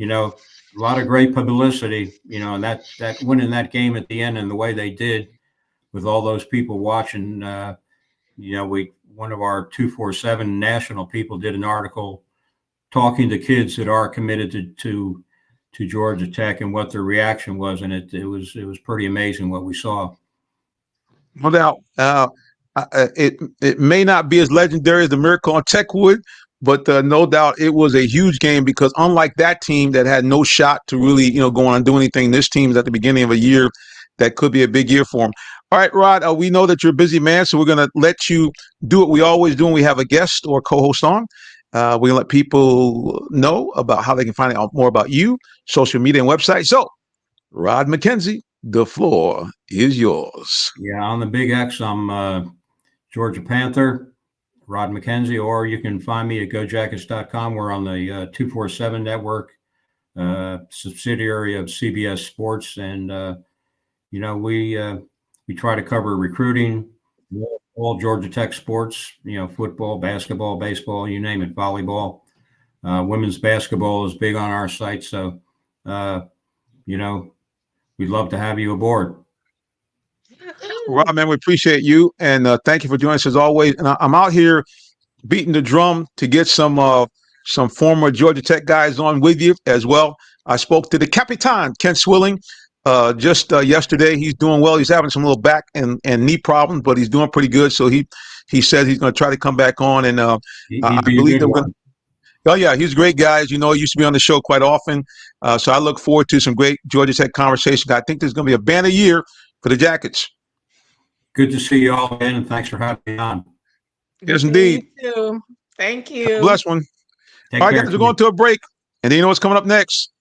a lot of great publicity, and that winning that game at the end and the way they did with all those people watching, one of our 247 national people did an article talking to kids that are committed to Georgia Tech and what their reaction was, and it was pretty amazing what we saw. No doubt. It may not be as legendary as the Miracle on Techwood, but no doubt it was a huge game because unlike that team that had no shot to really go on and do anything, this team is at the beginning of a year that could be a big year for them. All right, Rod, we know that you're a busy man, so we're going to let you do what we always do when we have a guest or co-host on. We're going to let people know about how they can find out more about you, social media, and website. So, Rod McKenzie, the floor is yours. Yeah, on the Big X, I'm Georgia Panther, Rod McKenzie, or you can find me at gojackets.com. We're on the 247 network, subsidiary of CBS Sports, and we try to cover recruiting, all Georgia Tech sports, football, basketball, baseball, you name it, volleyball. Women's basketball is big on our site. So, we'd love to have you aboard. Rob, man, we appreciate you. And thank you for joining us as always. And I'm out here beating the drum to get some former Georgia Tech guys on with you as well. I spoke to the Capitan, Ken Swilling, just yesterday. He's doing well. He's having some little back and knee problems, but he's doing pretty good. So he says he's going to try to come back on. And I believe that we're going to. Oh, yeah, he's a great guy. As you know, he used to be on the show quite often. So I look forward to some great Georgia Tech conversation. I think there's going to be a banner year for the Jackets. Good to see you all again, and thanks for having me on. Yes, indeed. You too. Thank you. Bless one. All right, guys, we're going to a break. And then you know what's coming up next?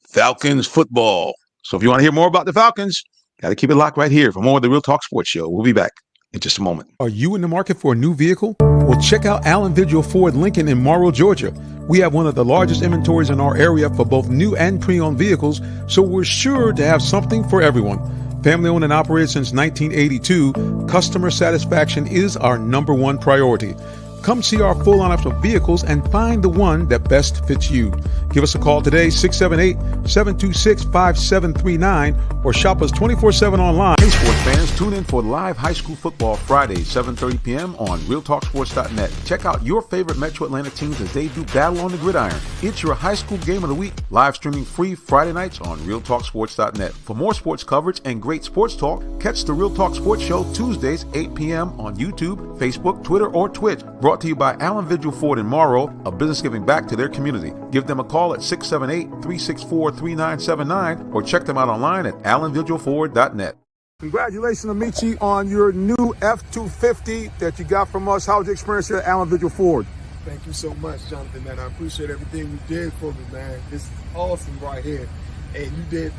Falcons football. So if you want to hear more about the Falcons, got to keep it locked right here for more of the Real Talk Sports Show. We'll be back in just a moment. Are you in the market for a new vehicle? Well, check out Allen Vigil Ford Lincoln in Morrow, Georgia. We have one of the largest inventories in our area for both new and pre-owned vehicles, so we're sure to have something for everyone. Family owned and operated since 1982, customer satisfaction is our #1 priority. Come see our full lineup of vehicles and find the one that best fits you. Give us a call today, 678-726-5739, or shop us 24/7 online. Hey, sports fans, tune in for live high school football Friday, 7:30 p.m. on RealTalkSports.net. Check out your favorite Metro Atlanta teams as they do battle on the gridiron. It's your high school game of the week, live streaming free Friday nights on RealTalkSports.net. For more sports coverage and great sports talk, catch the Real Talk Sports Show Tuesdays, 8 p.m. on YouTube, Facebook, Twitter, or Twitch. Brought to you by Allen Vigil Ford in Morrow, a business giving back to their community. Give them a call at 678-364-3979 or check them out online at allenvigilford.net. Congratulations, Amici, on your new F-250 that you got from us. How was the experience here at Allen Vigil Ford? Thank you so much, Jonathan, man. I appreciate everything you did for me, man. This is awesome right here. And you did,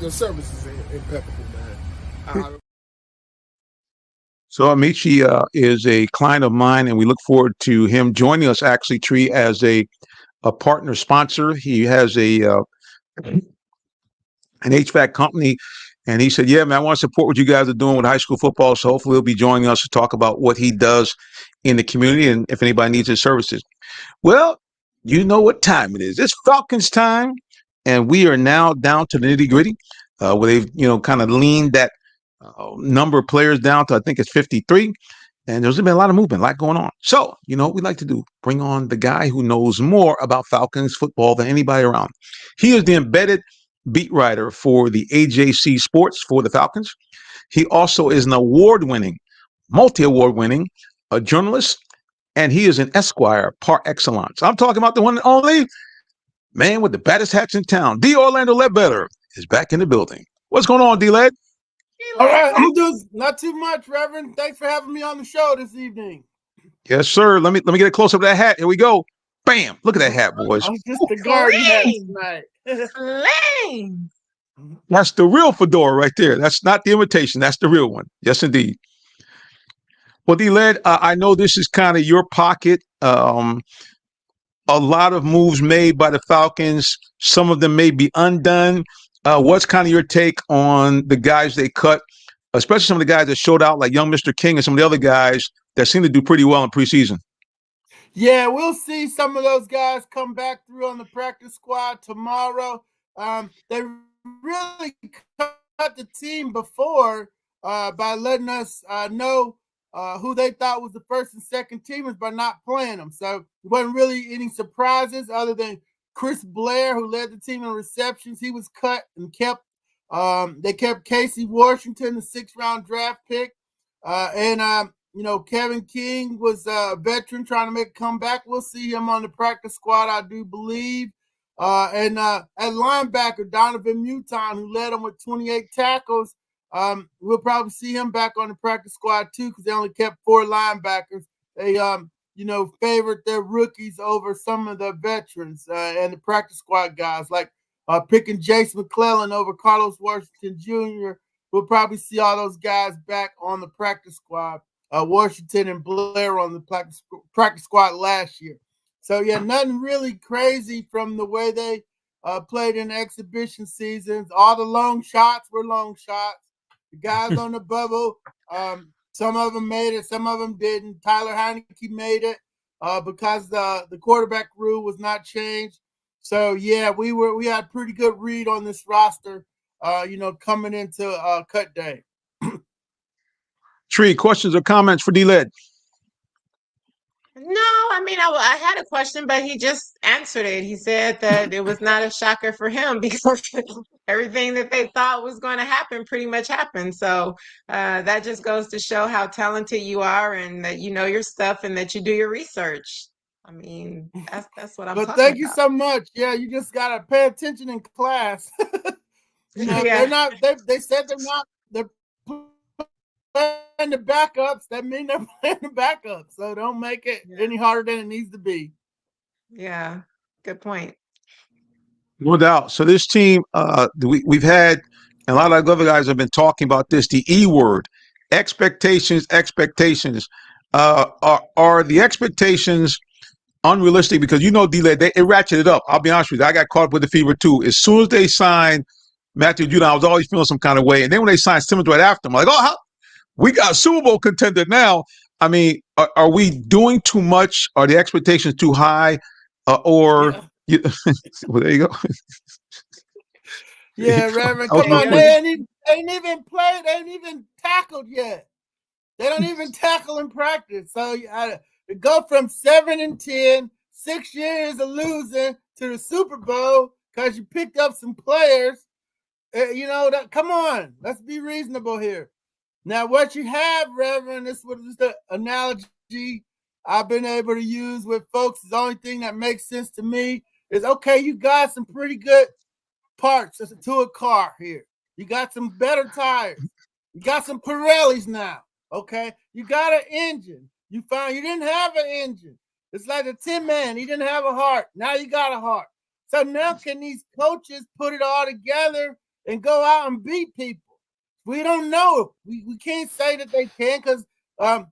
your service is impeccable, man. So Amici is a client of mine, and we look forward to him joining us, actually, Tree, as a partner sponsor. He has an HVAC company, and he said, yeah, man, I want to support what you guys are doing with high school football, so hopefully he'll be joining us to talk about what he does in the community and if anybody needs his services. Well, you know what time it is. It's Falcons time, and we are now down to the nitty-gritty, where they've, kind of leaned that number of players down to, I think it's 53, and there's been a lot of movement, a lot going on. So, what we like to do, bring on the guy who knows more about Falcons football than anybody around. He is the embedded beat writer for the AJC Sports for the Falcons. He also is an multi-award winning journalist and he is an Esquire par excellence. I'm talking about the one and only man with the baddest hats in town. D. Orlando Ledbetter is back in the building. What's going on, D. Led? All right, I'm doing not too much, Reverend. Thanks for having me on the show this evening. Yes, sir. Let me get a close up of that hat. Here we go. Bam! Look at that hat, boys. I'm just the garden hat tonight. Flame. That's the real fedora right there. That's not the imitation. That's the real one. Yes, indeed. Well, D-Led, I know this is kind of your pocket. A lot of moves made by the Falcons. Some of them may be undone. What's kind of your take on the guys they cut, especially some of the guys that showed out like young Mr. King and some of the other guys that seem to do pretty well in preseason? Yeah, we'll see some of those guys come back through on the practice squad tomorrow. They really cut the team before by letting us know who they thought was the first and second teamers by not playing them. So it wasn't really any surprises other than Chris Blair, who led the team in receptions. He was cut and kept. They kept Casey Washington, the 6th-round draft pick, Kevin King was a veteran trying to make a comeback. We'll see him on the practice squad, I do believe. At linebacker, Donovan Muton, who led them with 28 tackles. We'll probably see him back on the practice squad too, because they only kept 4 linebackers. They, favored their rookies over some of the veterans and the practice squad guys, like picking Jace McClellan over Carlos Washington Jr. We'll probably see all those guys back on the practice squad. Washington and Blair on the practice squad last year. So, yeah, nothing really crazy from the way they played in exhibition seasons. All the long shots were long shots. The guys on the bubble, some of them made it, some of them didn't. Tyler Heineke made it because the quarterback rule was not changed. So, yeah, we had a pretty good read on this roster, coming into cut day. Tree, questions or comments for D-Led? No, I mean, I had a question, but he just answered it. He said that it was not a shocker for him because everything that they thought was going to happen pretty much happened. So that just goes to show how talented you are and that you know your stuff and that you do your research. I mean, that's what I'm talking about. But thank you so much. Yeah, you just got to pay attention in class. They're not, they said they're playing the backups. That means they're playing the backups. So don't make it any harder than it needs to be. Yeah, good point. No doubt. So this team, we've had, and a lot of other guys have been talking about this, the E word, expectations. Are the expectations unrealistic? Because D-Led, it ratcheted up. I'll be honest with you. I got caught up with the fever too. As soon as they signed Matthew Judon, I was always feeling some kind of way. And then when they signed Simmons right after, I'm like, oh, we got a Super Bowl contender now. I mean, are we doing too much? Are the expectations too high? Well, there you go. Yeah, Reverend, come on. They ain't even played. They ain't even tackled yet. They don't even tackle in practice. So to go from 7-10, 6 years of losing to the Super Bowl because you picked up some players, come on. Let's be reasonable here. Now, what you have, Reverend, this was just an analogy I've been able to use with folks. The only thing that makes sense to me is, okay, you got some pretty good parts to a car here. You got some better tires. You got some Pirellis now, okay? You got an engine. You found you didn't have an engine. It's like a Tin Man. He didn't have a heart. Now you got a heart. So now can these coaches put it all together and go out and beat people? We don't know. We can't say that they can because the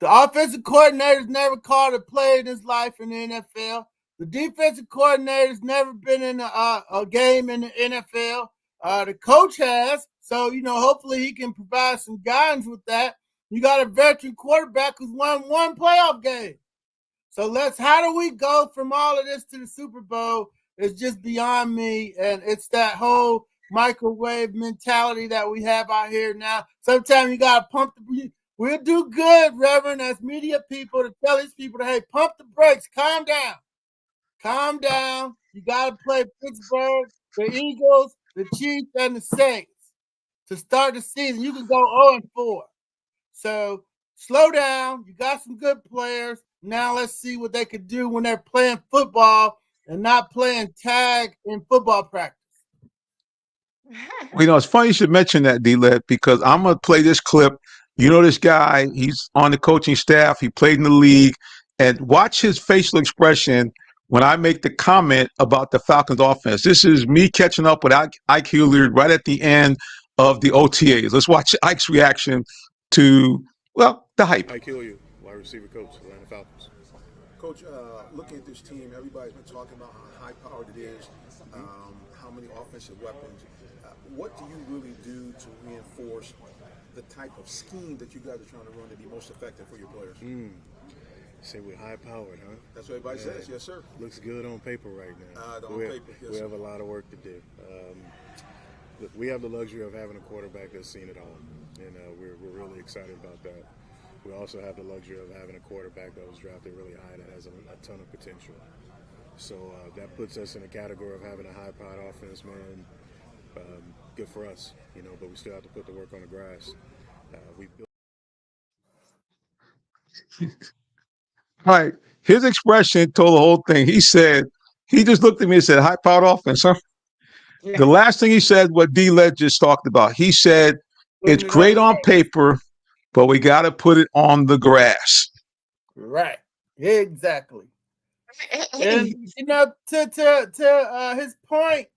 offensive coordinator's never called a player in his life in the NFL. The defensive coordinator's never been in a game in the NFL. The coach has. So, hopefully he can provide some guidance with that. You got a veteran quarterback who's won 1 playoff game. So how do we go from all of this to the Super Bowl? It's just beyond me. And it's that whole microwave mentality that we have out here now. Sometimes you got to pump we'll do good, Reverend, as media people to tell these people, hey, pump the brakes, calm down. Calm down. You got to play Pittsburgh, the Eagles, the Chiefs, and the Saints to start the season. You can go 0-4. So slow down. You got some good players. Now let's see what they could do when they're playing football and not playing tag in football practice. Well, it's funny you should mention that, D-Led, because I'm going to play this clip. You know this guy. He's on the coaching staff. He played in the league. And watch his facial expression when I make the comment about the Falcons offense. This is me catching up with Ike Hilliard right at the end of the OTAs. Let's watch Ike's reaction to, well, the hype. Ike Hilliard, wide receiver coach, Atlanta Falcons. Coach, looking at this team, everybody's been talking about how high-powered it is, how many offensive weapons. What do you really do to reinforce the type of scheme that you guys are trying to run to be most effective for your players? Say we're high-powered, huh? That's what everybody says. Yes, sir. Looks good on paper right now. We have a lot of work to do. Look, we have the luxury of having a quarterback that's seen it all, and we're really excited about that. We also have the luxury of having a quarterback that was drafted really high that has a ton of potential. So that puts us in a category of having a high-powered offense, man. Good for us, but we still have to put the work on the grass. All right. His expression told the whole thing. He just looked at me and said, high-powered offense, huh? Yeah. The last thing he said, what D-Led just talked about, he said, it's great on paper, but we got to put it on the grass. Right. Exactly. And, to his point,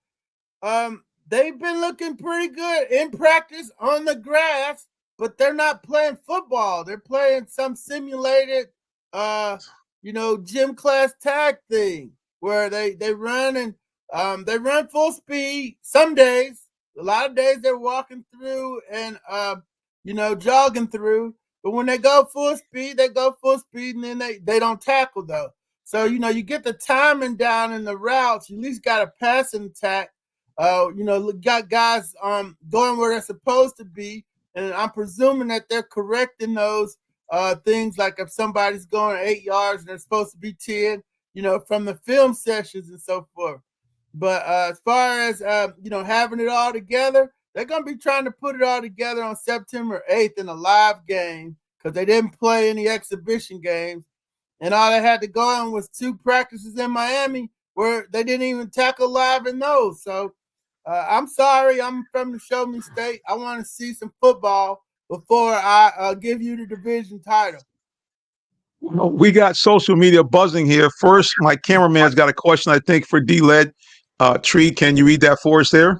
they've been looking pretty good in practice on the grass, but they're not playing football. They're playing some simulated, gym class tag thing where they run and they run full speed. Some days, a lot of days they're walking through and, jogging through. But when they go full speed, and then they don't tackle, though. So, you get the timing down in the routes. You at least got a passing attack. Got guys going where they're supposed to be. And I'm presuming that they're correcting those things, like if somebody's going 8 yards and they're supposed to be 10, from the film sessions and so forth. But as far as, having it all together, they're going to be trying to put it all together on September 8th in a live game because they didn't play any exhibition games. And all they had to go on was 2 practices in Miami where they didn't even tackle live in those. So I'm sorry. I'm from the Show Me State. I want to see some football before I give you the division title. We got social media buzzing here. First, my cameraman's got a question, I think, for D-Led. Tree, can you read that for us there?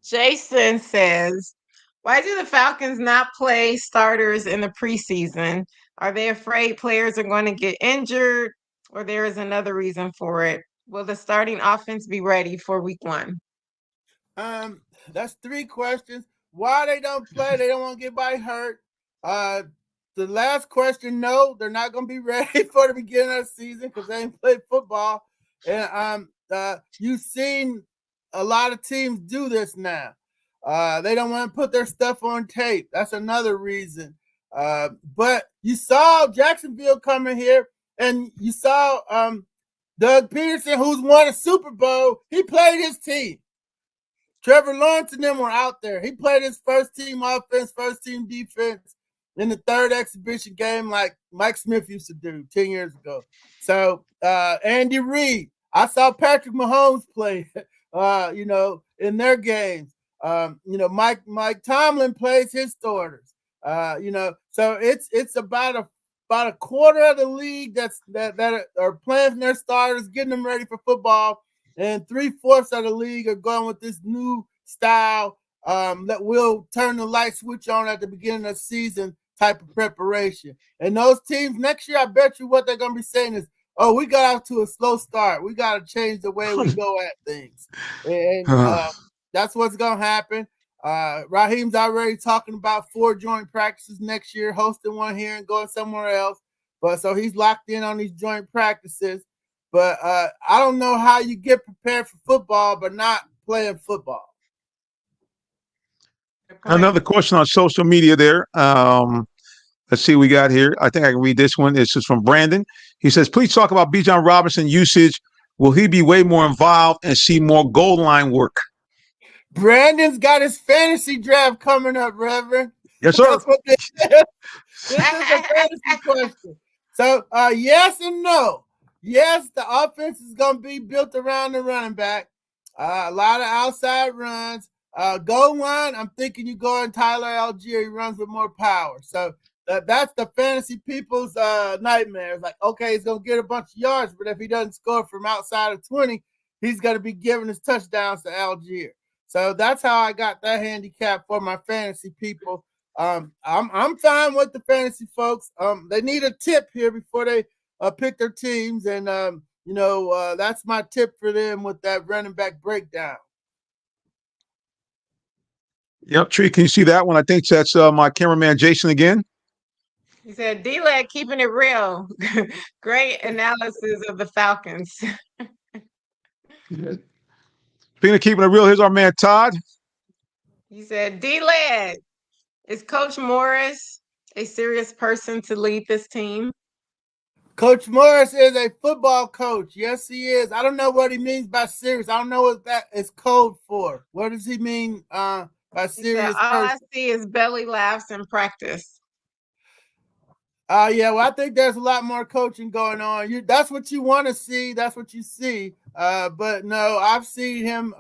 Jason says, why do the Falcons not play starters in the preseason? Are they afraid players are going to get injured, or there is another reason for it? Will the starting offense be ready for week 1? That's 3 questions. Why they don't play? They don't want to get anybody hurt. The last question, no, they're not going to be ready for the beginning of the season because they ain't played football. And you've seen a lot of teams do this now. They don't want to put their stuff on tape. That's another reason. But you saw Jacksonville coming here, and you saw Doug Peterson, who's won a Super Bowl. He played his team. Trevor Lawrence and them were out there. He played his first team offense, first team defense in the 3rd exhibition game like Mike Smith used to do 10 years ago. So Andy Reid, I saw Patrick Mahomes play, in their games. Mike Tomlin plays his starters. So it's about a quarter of the league that are playing their starters, getting them ready for football, and 3/4 of the league are going with this new style that will turn the light switch on at the beginning of the season type of preparation. And those teams next year, I bet you what they're going to be saying is, oh, we got out to a slow start. We got to change the way we go at things. And that's what's going to happen. Raheem's already talking about 4 joint practices next year, hosting one here and going somewhere else. But so he's locked in on these joint practices. But I don't know how you get prepared for football but not playing football. Another question on social media there. Let's see what we got here. I think I can read this one. This is from Brandon. He says, please talk about Bijan Robinson usage. Will he be way more involved and see more goal line work? Brandon's got his fantasy draft coming up, Reverend. Yes, sir. That's what this is. This is a fantasy question. So, yes and no. Yes, the offense is going to be built around the running back. A lot of outside runs. Goal line, I'm thinking you go in Tyler Algier. He runs with more power. So that's the fantasy people's nightmare. It's like, okay, he's going to get a bunch of yards, but if he doesn't score from outside of 20, he's going to be giving his touchdowns to Algier. So that's how I got that handicap for my fantasy people. I'm fine with the fantasy folks. They need a tip here before they pick their teams, and that's my tip for them with that running back breakdown. Yep, Tree, can you see that one? I think that's my cameraman Jason again. He said, D-Leg keeping it real. Great analysis of the Falcons. Speaking of keeping it real, here's our man Todd. He said, D-Leg, is Coach Morris a serious person to lead this team? Coach Morris is a football coach. Yes, he is. I don't know what he means by serious. I don't know what that is code for. What does he mean by serious All person? I see is belly laughs in practice. Yeah, well, I think there's a lot more coaching going on. That's what you want to see. That's what you see. But no, I've seen him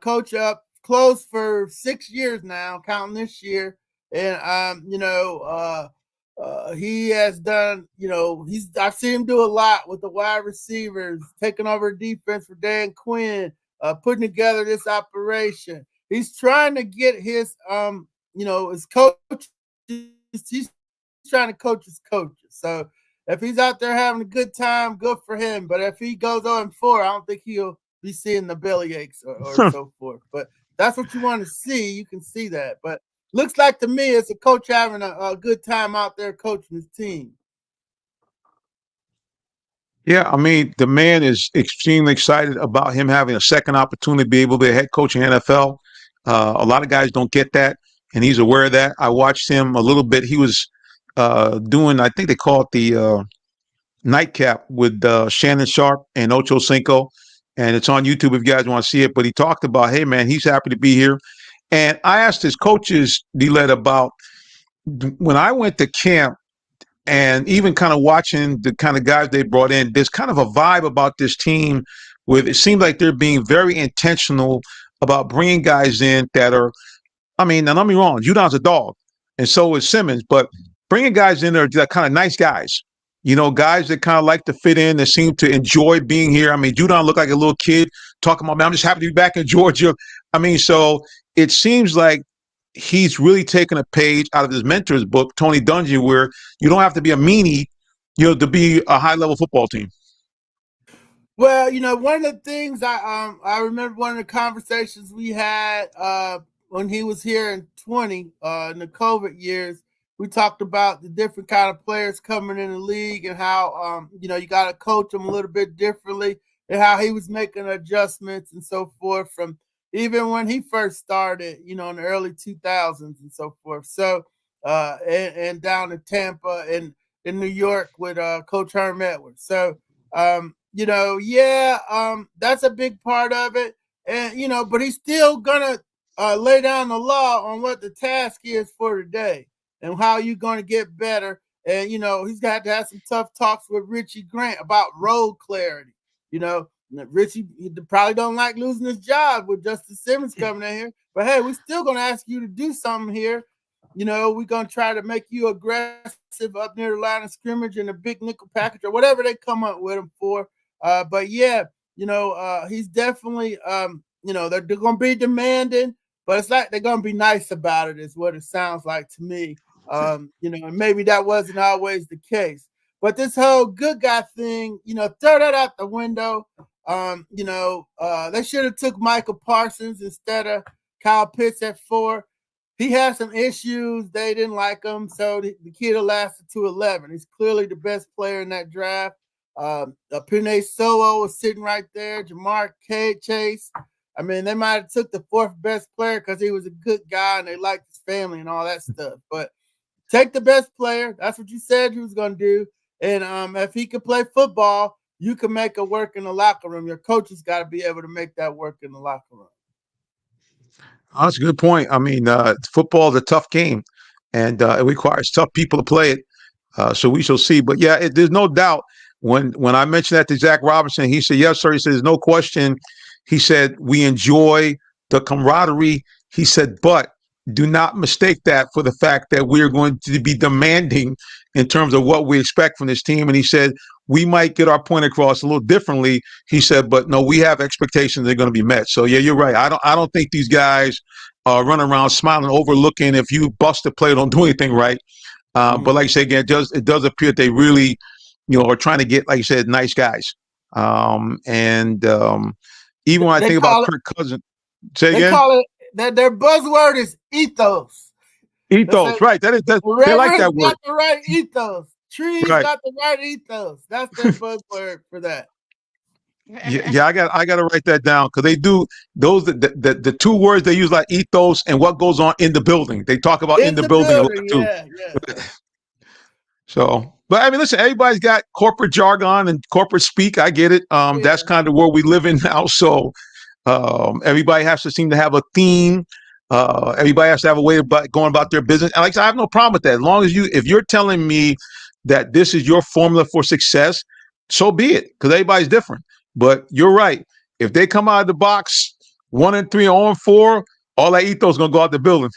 coach up close for 6 years now, counting this year. And he has done, I've seen him do a lot with the wide receivers, taking over defense for Dan Quinn, putting together this operation. He's trying to get his his coach. He's trying to coach his coaches. So if he's out there having a good time, good for him. But if he goes 0-4, I don't think he'll be seeing the belly aches or so forth. But that's what you want to see. You can see that. But looks like to me it's a coach having a good time out there coaching his team. Yeah, I mean, the man is extremely excited about him having a second opportunity to be able to be a head coach in NFL. A lot of guys don't get that, and he's aware of that. I watched him a little bit. He was doing, I think they call it the nightcap with Shannon Sharp and Ocho Cinco, and it's on YouTube if you guys want to see it. But he talked about, hey, man, he's happy to be here. And I asked his coaches, D-Led, about when I went to camp, and even kind of watching the kind of guys they brought in, there's kind of a vibe about this team where it seems like they're being very intentional about bringing guys in that are, I mean, now don't get me wrong, Judon's a dog, and so is Simmons, but bringing guys in there that kind of nice guys, guys that kind of like to fit in, that seem to enjoy being here. I mean, Judon looked like a little kid talking about, man, I'm just happy to be back in Georgia. I mean, so it seems like he's really taken a page out of his mentor's book, Tony Dungy, where you don't have to be a meanie, to be a high-level football team. Well, one of the things I remember one of the conversations we had when he was here in 20 in the COVID years. We talked about the different kind of players coming in the league and how you got to coach them a little bit differently, and how he was making adjustments and so forth from even when he first started, in the early 2000s and so forth. So and down in Tampa and in New York with Coach Herm Edwards. So that's a big part of it. And, but he's still going to lay down the law on what the task is for today and how you're going to get better. And, he's got to have some tough talks with Richie Grant about road clarity. Richie probably don't like losing his job with Justice Simmons coming in here. But, hey, we're still going to ask you to do something here. We're going to try to make you aggressive up near the line of scrimmage in a big nickel package or whatever they come up with him for. But yeah, he's definitely, they're going to be demanding, but it's like they're going to be nice about it is what it sounds like to me. And maybe that wasn't always the case. But this whole good guy thing, throw that out the window. They should have took Michael Parsons instead of Kyle Pitts at 4. He had some issues. They didn't like him, so the kid lasted to 11. He's clearly the best player in that draft. Pinay Solo was sitting right there. Jamar Chase. I mean, they might have took the 4th best player because he was a good guy and they liked his family and all that stuff. But take the best player. That's what you said you was going to do. And if he could play football, you can make it work in the locker room. Your coach has got to be able to make that work in the locker room. That's a good point. I mean, football is a tough game, and it requires tough people to play it. So we shall see. But yeah, there's no doubt. When I mentioned that to Zach Robinson, he said, "Yes, sir." He said, "There's no question." He said, "We enjoy the camaraderie." He said, "But do not mistake that for the fact that we are going to be demanding in terms of what we expect from this team." And he said, "We might get our point across a little differently." He said, "But no, we have expectations that are going to be met." So yeah, you're right. I don't think these guys run around smiling, overlooking if you bust a play or don't do anything right. But like I said again, it does appear that they really, are trying to get, like you said, nice guys. And even when I They think about call it. Kirk Cousins, say They again, call it that their buzzword is ethos. They say ethos, right? They like Reverend's that word, got the right ethos. Trees right? got the right ethos. That's their buzzword for that. Yeah, I got to write that down because they do those the two words they use like ethos and what goes on in the building. They talk about in In the the building a lot building, too. yeah, yeah. So, but I mean, listen, everybody's got corporate jargon and corporate speak. I get it. That's Yeah. kind of where we live in now. So, everybody has to seem to have a theme. Everybody has to have a way of going about their business. And like I said, I have no problem with that. As long as if you're telling me that this is your formula for success, so be it. Because everybody's different. But you're right. If they come out of the box 1-3 or 0-4, all that ethos is gonna go out the building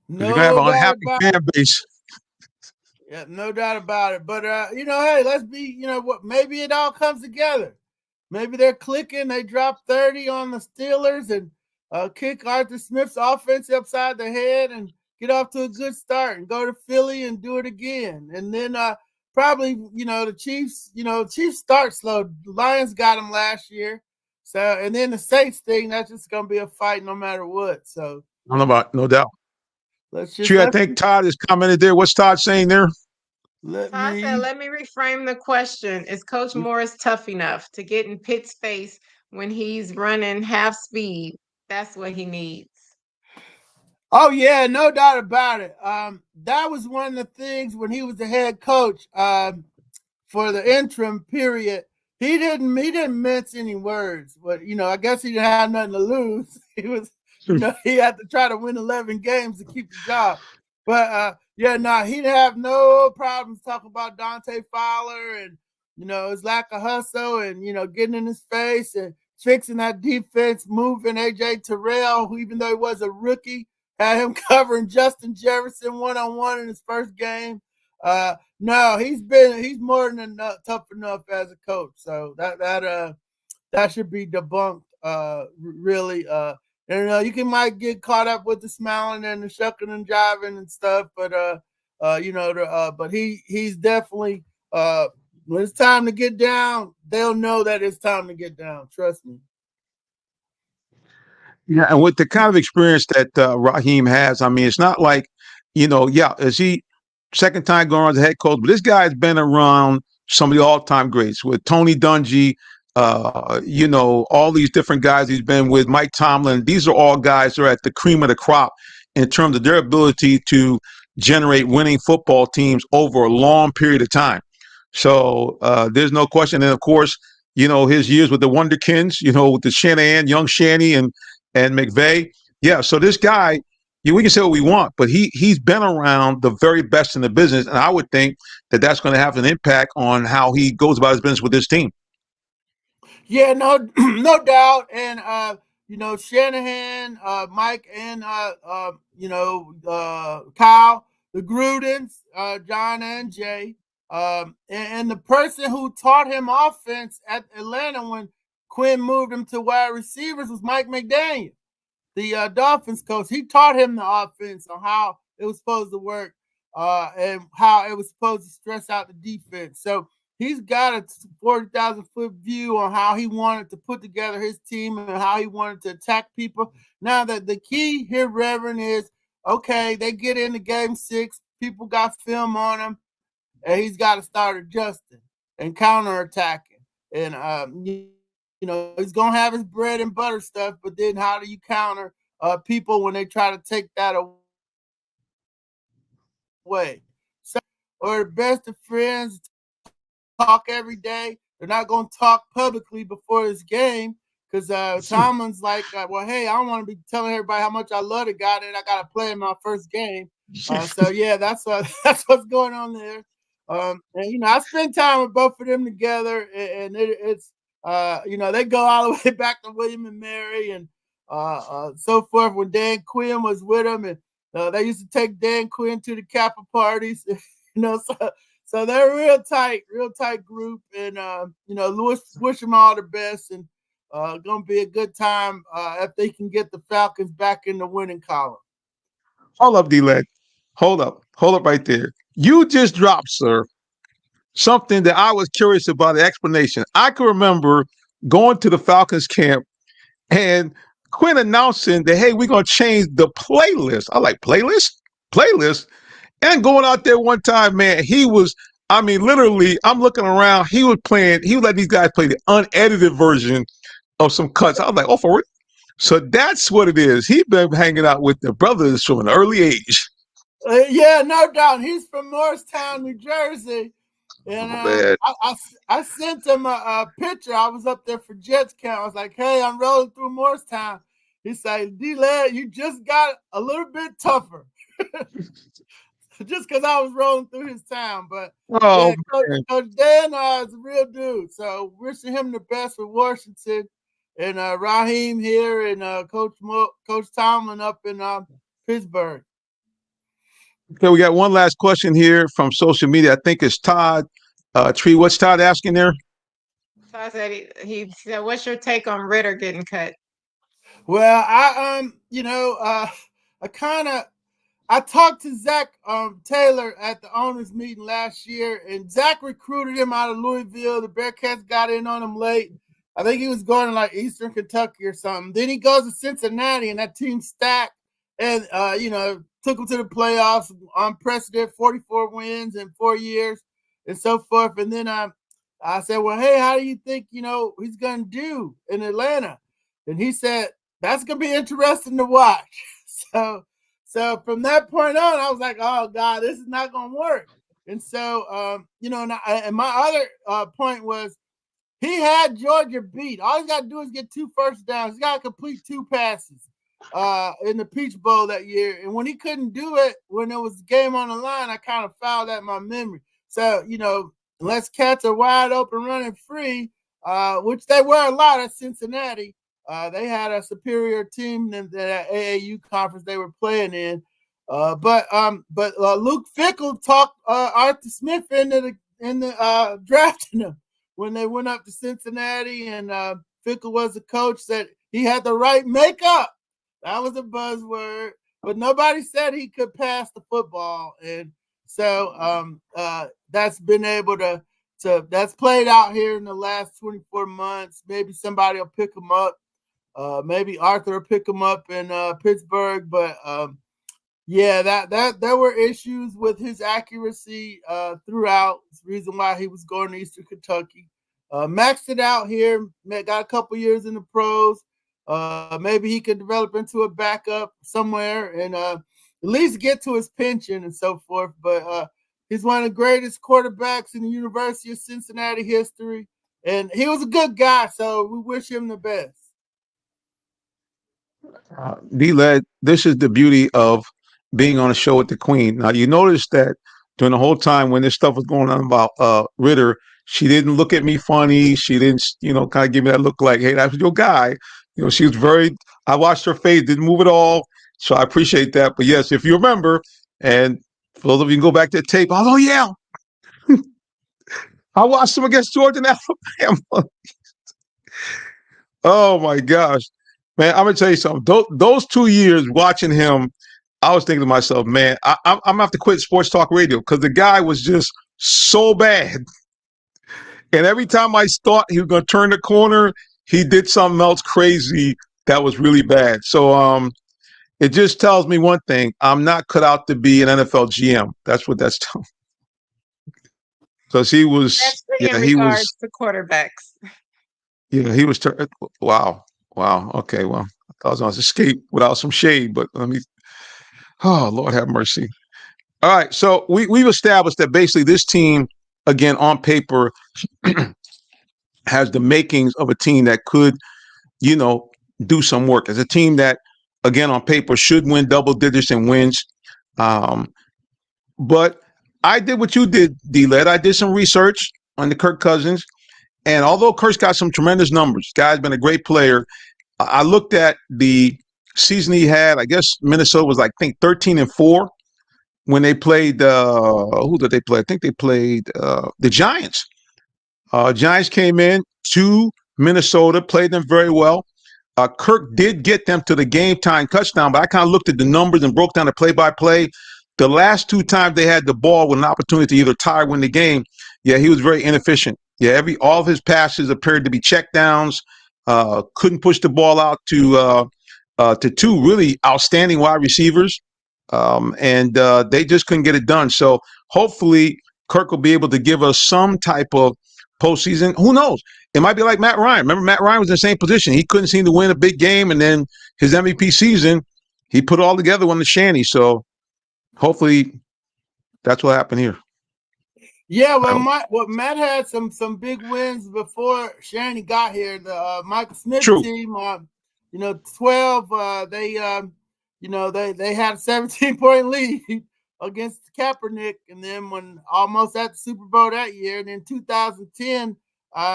because you're gonna have No an doubt unhappy about fan base. Yeah, no doubt about it. But hey, let's be, what, maybe it all comes together. Maybe they're clicking, they drop 30 on the Steelers and kick Arthur Smith's offense upside the head and get off to a good start and go to Philly and do it again. And then probably, the Chiefs start slow. The Lions got them last year. So, and then the Saints thing, that's just going to be a fight no matter what. So, I don't know about, no doubt. let's True, I let think Todd has commented there. What's Todd saying there? Todd said, let me reframe the question. Is Coach Morris tough enough to get in Pitt's face when he's running half speed? That's what he needs. Oh yeah, no doubt about it. That was one of the things when he was the head coach for the interim period. He didn't mince any words, but I guess he didn't have nothing to lose. He was, he had to try to win 11 games to keep the job. But he didn't have no problems talking about Dante Fowler and his lack of hustle and getting in his face and fixing that defense, moving AJ Terrell, who even though he was a rookie, had him covering Justin Jefferson one-on-one in his first game. No, he's more than tough enough as a coach. So that should be debunked. Really. And you might get caught up with the smiling and the shucking and jiving and stuff, but but he's definitely when it's time to get down, they'll know that it's time to get down. Trust me. Yeah, and with the kind of experience that Raheem has, I mean, it's not like, is he second time going on as a head coach? But this guy's been around some of the all-time greats with Tony Dungy, all these different guys he's been with, Mike Tomlin. These are all guys that are at the cream of the crop in terms of their ability to generate winning football teams over a long period of time. So there's no question. And of course, his years with the Wonderkins, with the Shanahan, young Shanny and McVay. Yeah, so this guy, we can say what we want, but he's been around the very best in the business, and I would think that that's going to have an impact on how he goes about his business with this team. Yeah, no doubt, and Shanahan, Mike, and Kyle, the Grudens, John and Jay, and the person who taught him offense at Atlanta when Quinn moved him to wide receivers was Mike McDaniel, the Dolphins coach. He taught him the offense on how it was supposed to work and how it was supposed to stress out the defense. So he's got a 40,000-foot view on how he wanted to put together his team and how he wanted to attack people. Now that the key here, Reverend, is okay, they get into game 6, people got film on them, and he's got to start adjusting and counterattacking. And he's gonna have his bread and butter stuff, but then how do you counter people when they try to take that away? So, or the best of friends talk every day. They're not gonna talk publicly before this game because Tomlin's like, well, hey, I don't want to be telling everybody how much I love the guy that I got to play in my first game. So yeah, that's what's going on there. And I spend time with both of them together, and it's they go all the way back to William and Mary and so forth. When Dan Quinn was with them, and they used to take Dan Quinn to the Kappa parties, so they're a real tight group, and wish them all the best, and gonna be a good time if they can get the Falcons back in the winning column. Hold up, D-Led. Hold up right there. You just dropped, sir, something that I was curious about the explanation. I can remember going to the Falcons camp and Quinn announcing that, hey, we're going to change the playlist. I like playlist. And going out there one time, man, literally, I'm looking around. He was letting these guys play the unedited version of some cuts. I was like, oh, for it. So that's what it is. He's been hanging out with the brothers from an early age. Yeah, no doubt. He's from Morristown, New Jersey. And I sent him a picture. I was up there for Jets camp. I was like, hey, I'm rolling through Morristown. He said, D-Led, you just got a little bit tougher. Just because I was rolling through his town. But Coach Dan is a real dude. So wishing him the best with Washington. And Raheem here and Coach Tomlin up in Pittsburgh. Okay, we got one last question here from social media. I think it's Todd Tree. What's Todd asking there? Todd said he said, "What's your take on Ritter getting cut?" Well, I talked to Zach Taylor at the owners meeting last year, and Zach recruited him out of Louisville. The Bearcats got in on him late. I think he was going to like Eastern Kentucky or something. Then he goes to Cincinnati, and that team stacked, and took him to the playoffs, unprecedented 44 wins in 4 years, and so forth. And then I said, well, hey, how do you think he's going to do in Atlanta? And he said, that's going to be interesting to watch. So from that point on, I was like, oh God, this is not going to work. And so and my other point was, he had Georgia beat. All he's got to do is get 2 first downs. He's got to complete 2 passes in the Peach Bowl that year. And when he couldn't do it, when there was a game on the line, I kind of fouled at my memory. So, unless cats are wide open running free, which they were a lot at Cincinnati, they had a superior team than the AAU conference they were playing in. But Luke Fickell talked Arthur Smith into drafting him. When they went up to Cincinnati and Fickell was the coach, said he had the right makeup. That was a buzzword, but nobody said he could pass the football. And so that's been able to that's played out here in the last 24 months. Maybe somebody will pick him up. Maybe Arthur will pick him up in Pittsburgh. But that there were issues with his accuracy throughout. It's the reason why he was going to Eastern Kentucky. Maxed it out here, got a couple years in the pros. Maybe he could develop into a backup somewhere and at least get to his pension and so forth. But he's one of the greatest quarterbacks in the University of Cincinnati history. And he was a good guy, so we wish him the best. D-Led, this is the beauty of being on a show with the Queen. Now, you notice that during the whole time when this stuff was going on about Ritter, she didn't look at me funny. She didn't, kind of give me that look like, hey, that's your guy. She was I watched her face, didn't move at all. So I appreciate that. But yes, if you remember, and for those of you who can go back to the tape, oh, yeah. I watched him against Georgia and Alabama. Oh, my gosh. Man, I'm going to tell you something. Those 2 years watching him, I was thinking to myself, man, I'm going to have to quit sports talk radio because the guy was just so bad. And every time I thought he was going to turn the corner, he did something else crazy that was really bad. So it just tells me one thing. I'm not cut out to be an NFL GM. That's what that's telling me. Because he was, to quarterbacks. Yeah, he was, wow. Okay, well, I thought I was going to escape without some shade, but oh, Lord have mercy. All right, so we've established that basically this team, again, on paper, has the makings of a team that could do some work. As a team that, again, on paper should win double digits in wins. But I did what you did, D-Led. I did some research on the Kirk Cousins. And although Kirk's got some tremendous numbers, guy's been a great player. I looked at the season he had. I guess Minnesota was like, I think 13-4 when they played. Who did they play? I think they played the Giants. Giants came in to Minnesota, played them very well. Kirk did get them to the game time touchdown, but I kind of looked at the numbers and broke down the play-by-play. The last two times they had the ball with an opportunity to either tie or win the game, yeah, he was very inefficient. Yeah, all of his passes appeared to be check downs. Couldn't push the ball out to two really outstanding wide receivers, and they just couldn't get it done. So hopefully Kirk will be able to give us some type of postseason. Who knows? It might be like Matt Ryan. Remember, Matt Ryan was in the same position. He couldn't seem to win a big game, and then his MVP season, he put it all together on the shanty. So hopefully that's what happened here. Yeah, well, Matt had some big wins before Shanny got here. The Michael Smith team, 12. They had a 17-point lead against Kaepernick, and then when almost at the Super Bowl that year, and in 2010,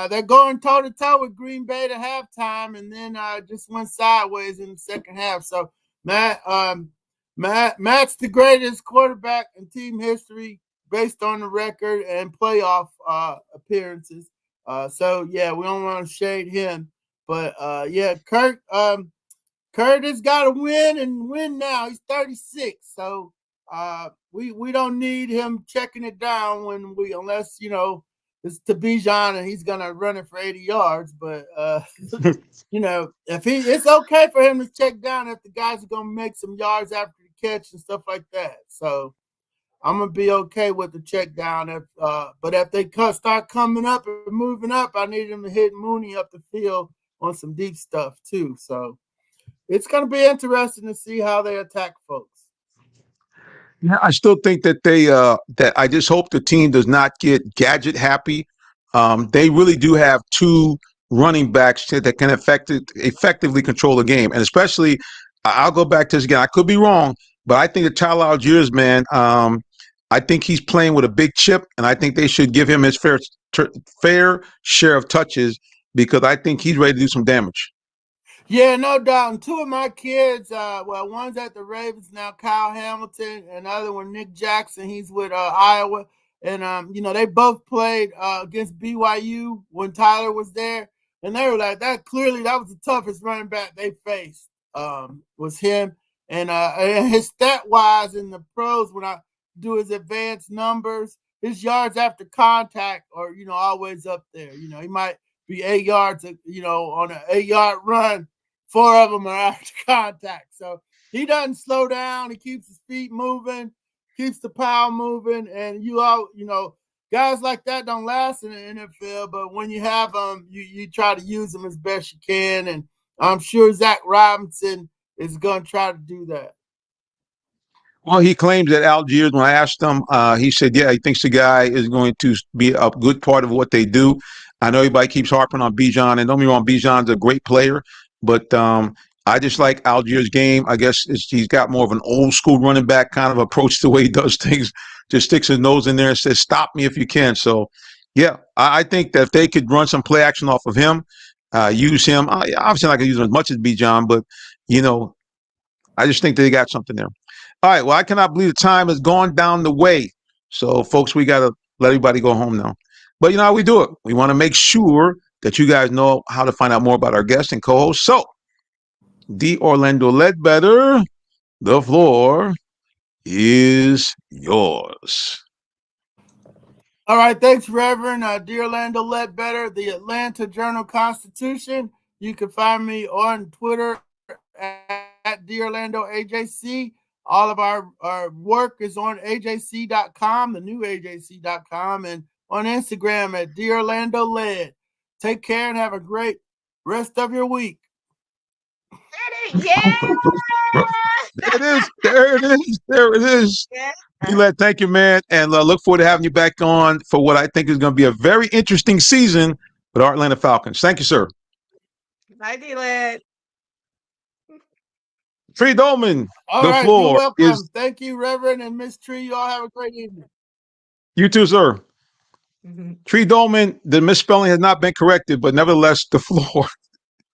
they're going toe-to-toe with Green Bay to halftime, and then just went sideways in the second half. So Matt's the greatest quarterback in team history based on the record and playoff appearances. So yeah, we don't want to shade him, but Kurt has got to win and win now. He's 36, so we don't need him checking it down unless it's to Bijan and he's gonna run it for 80 yards. But it's okay for him to check down if the guys are gonna make some yards after the catch and stuff like that. So I'm gonna be okay with the check down. But if they start coming up and moving up, I need them to hit Mooney up the field on some deep stuff too. So it's gonna be interesting to see how they attack folks. Yeah, I still think that that I just hope the team does not get gadget happy. They really do have two running backs that can effectively control the game, and especially I'll go back to this again. I could be wrong, but I think that Tyler Algiers, man, I think he's playing with a big chip, and I think they should give him his fair share of touches because I think he's ready to do some damage. Yeah, no doubt. And two of my kids, one's at the Ravens now, Kyle Hamilton, and the other one, Nick Jackson. He's with Iowa. And, they both played against BYU when Tyler was there. And they were like, that was the toughest running back they faced, was him. And his stat-wise in the pros, when I do his advanced numbers, his yards after contact are, always up there. He might be 8 yards, on an 8-yard run. 4 of them are after contact. So he doesn't slow down. He keeps his feet moving, keeps the power moving. And guys like that don't last in the NFL. But when you have them, you try to use them as best you can. And I'm sure Zach Robinson is going to try to do that. Well, he claims that Algiers, when I asked him, he said, yeah, he thinks the guy is going to be a good part of what they do. I know everybody keeps harping on Bijan, and don't get me wrong, Bijan's a great player, but I just like Algiers' game. I guess he's got more of an old school running back kind of approach to the way he does things. Just sticks his nose in there and says, stop me if you can. So, yeah, I think that if they could run some play action off of him, use him. Obviously, not going to use him as much as Bijan, but, I just think they got something there. All right, well, I cannot believe the time has gone down the way. So, folks, we got to let everybody go home now. But you know how we do it. We want to make sure that you guys know how to find out more about our guests and co-hosts. So, D. Orlando Ledbetter, the floor is yours. All right, thanks, Reverend. D. Orlando Ledbetter, the Atlanta Journal-Constitution. You can find me on Twitter at D. Orlando AJC. All of our work is on AJC.com, the new AJC.com, and on Instagram at D. Orlando Led. Take care and have a great rest of your week. Yeah. There it is. Yeah. D-Led, thank you, man. And look forward to having you back on for what I think is going to be a very interesting season with our Atlanta Falcons. Thank you, sir. Bye, D-Led. Tree Dolman, All the right, you're floor welcome. is Thank you, Reverend and Miss Tree. You all have a great evening. you too, sir. Tree Dolman, the misspelling has not been corrected, but nevertheless, the floor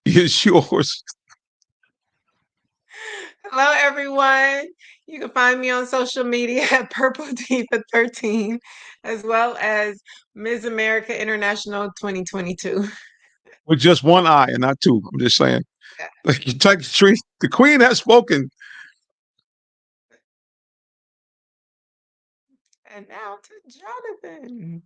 is yours. Hello, everyone. You can find me on social media at Purple Diva 13, as well as Ms. America International 2022. With just one eye and not two. I'm just saying. Yeah. Like you take Tree, the queen has spoken. And now to Jonathan.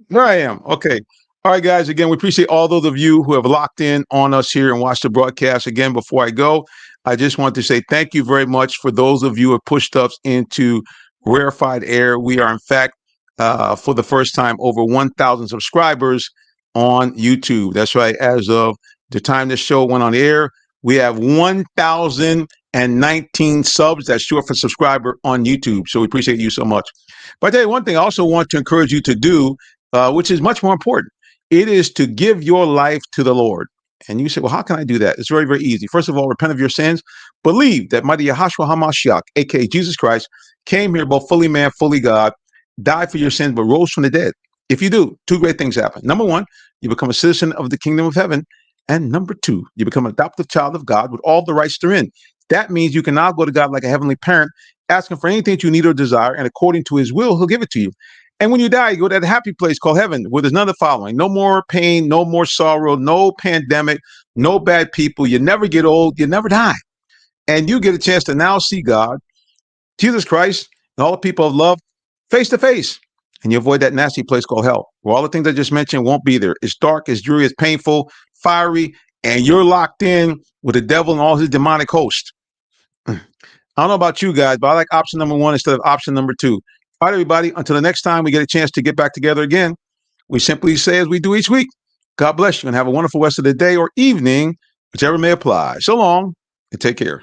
There I am. Okay. All right, guys. Again, we appreciate all those of you who have locked in on us here and watched the broadcast. Again, before I go, I just want to say thank you very much for those of you who have pushed us into rarefied air. We are, in fact, for the first time, over 1,000 subscribers on YouTube. That's right. As of the time this show went on air, we have 1,019 subs. That's short for subscriber on YouTube. So we appreciate you so much. But I tell you one thing I also want to encourage you to do, which is much more important. It is to give your life to the Lord. And you say, well, how can I do that? It's very, very easy. First of all, repent of your sins. Believe that mighty Yahashua HaMashiach, a.k.a. Jesus Christ, came here both fully man, fully God, died for your sins, but rose from the dead. If you do, two great things happen. Number one, you become a citizen of the kingdom of heaven. And number two, you become an adoptive child of God with all the rights therein. That means you can now go to God like a heavenly parent, asking for anything that you need or desire, and according to his will, he'll give it to you. And when you die, you go to that happy place called heaven, where there's none of the following: no more pain, no more sorrow, no pandemic, no bad people. You never get old, you never die. And you get a chance to now see God, Jesus Christ, and all the people of love face to face. And you avoid that nasty place called hell, where all the things I just mentioned won't be there. It's dark, it's dreary, it's painful, fiery, and you're locked in with the devil and all his demonic hosts. I don't know about you guys, but I like option number one instead of option number two. All right, everybody, until the next time we get a chance to get back together again, we simply say as we do each week, God bless you and have a wonderful rest of the day or evening, whichever may apply. So long and take care.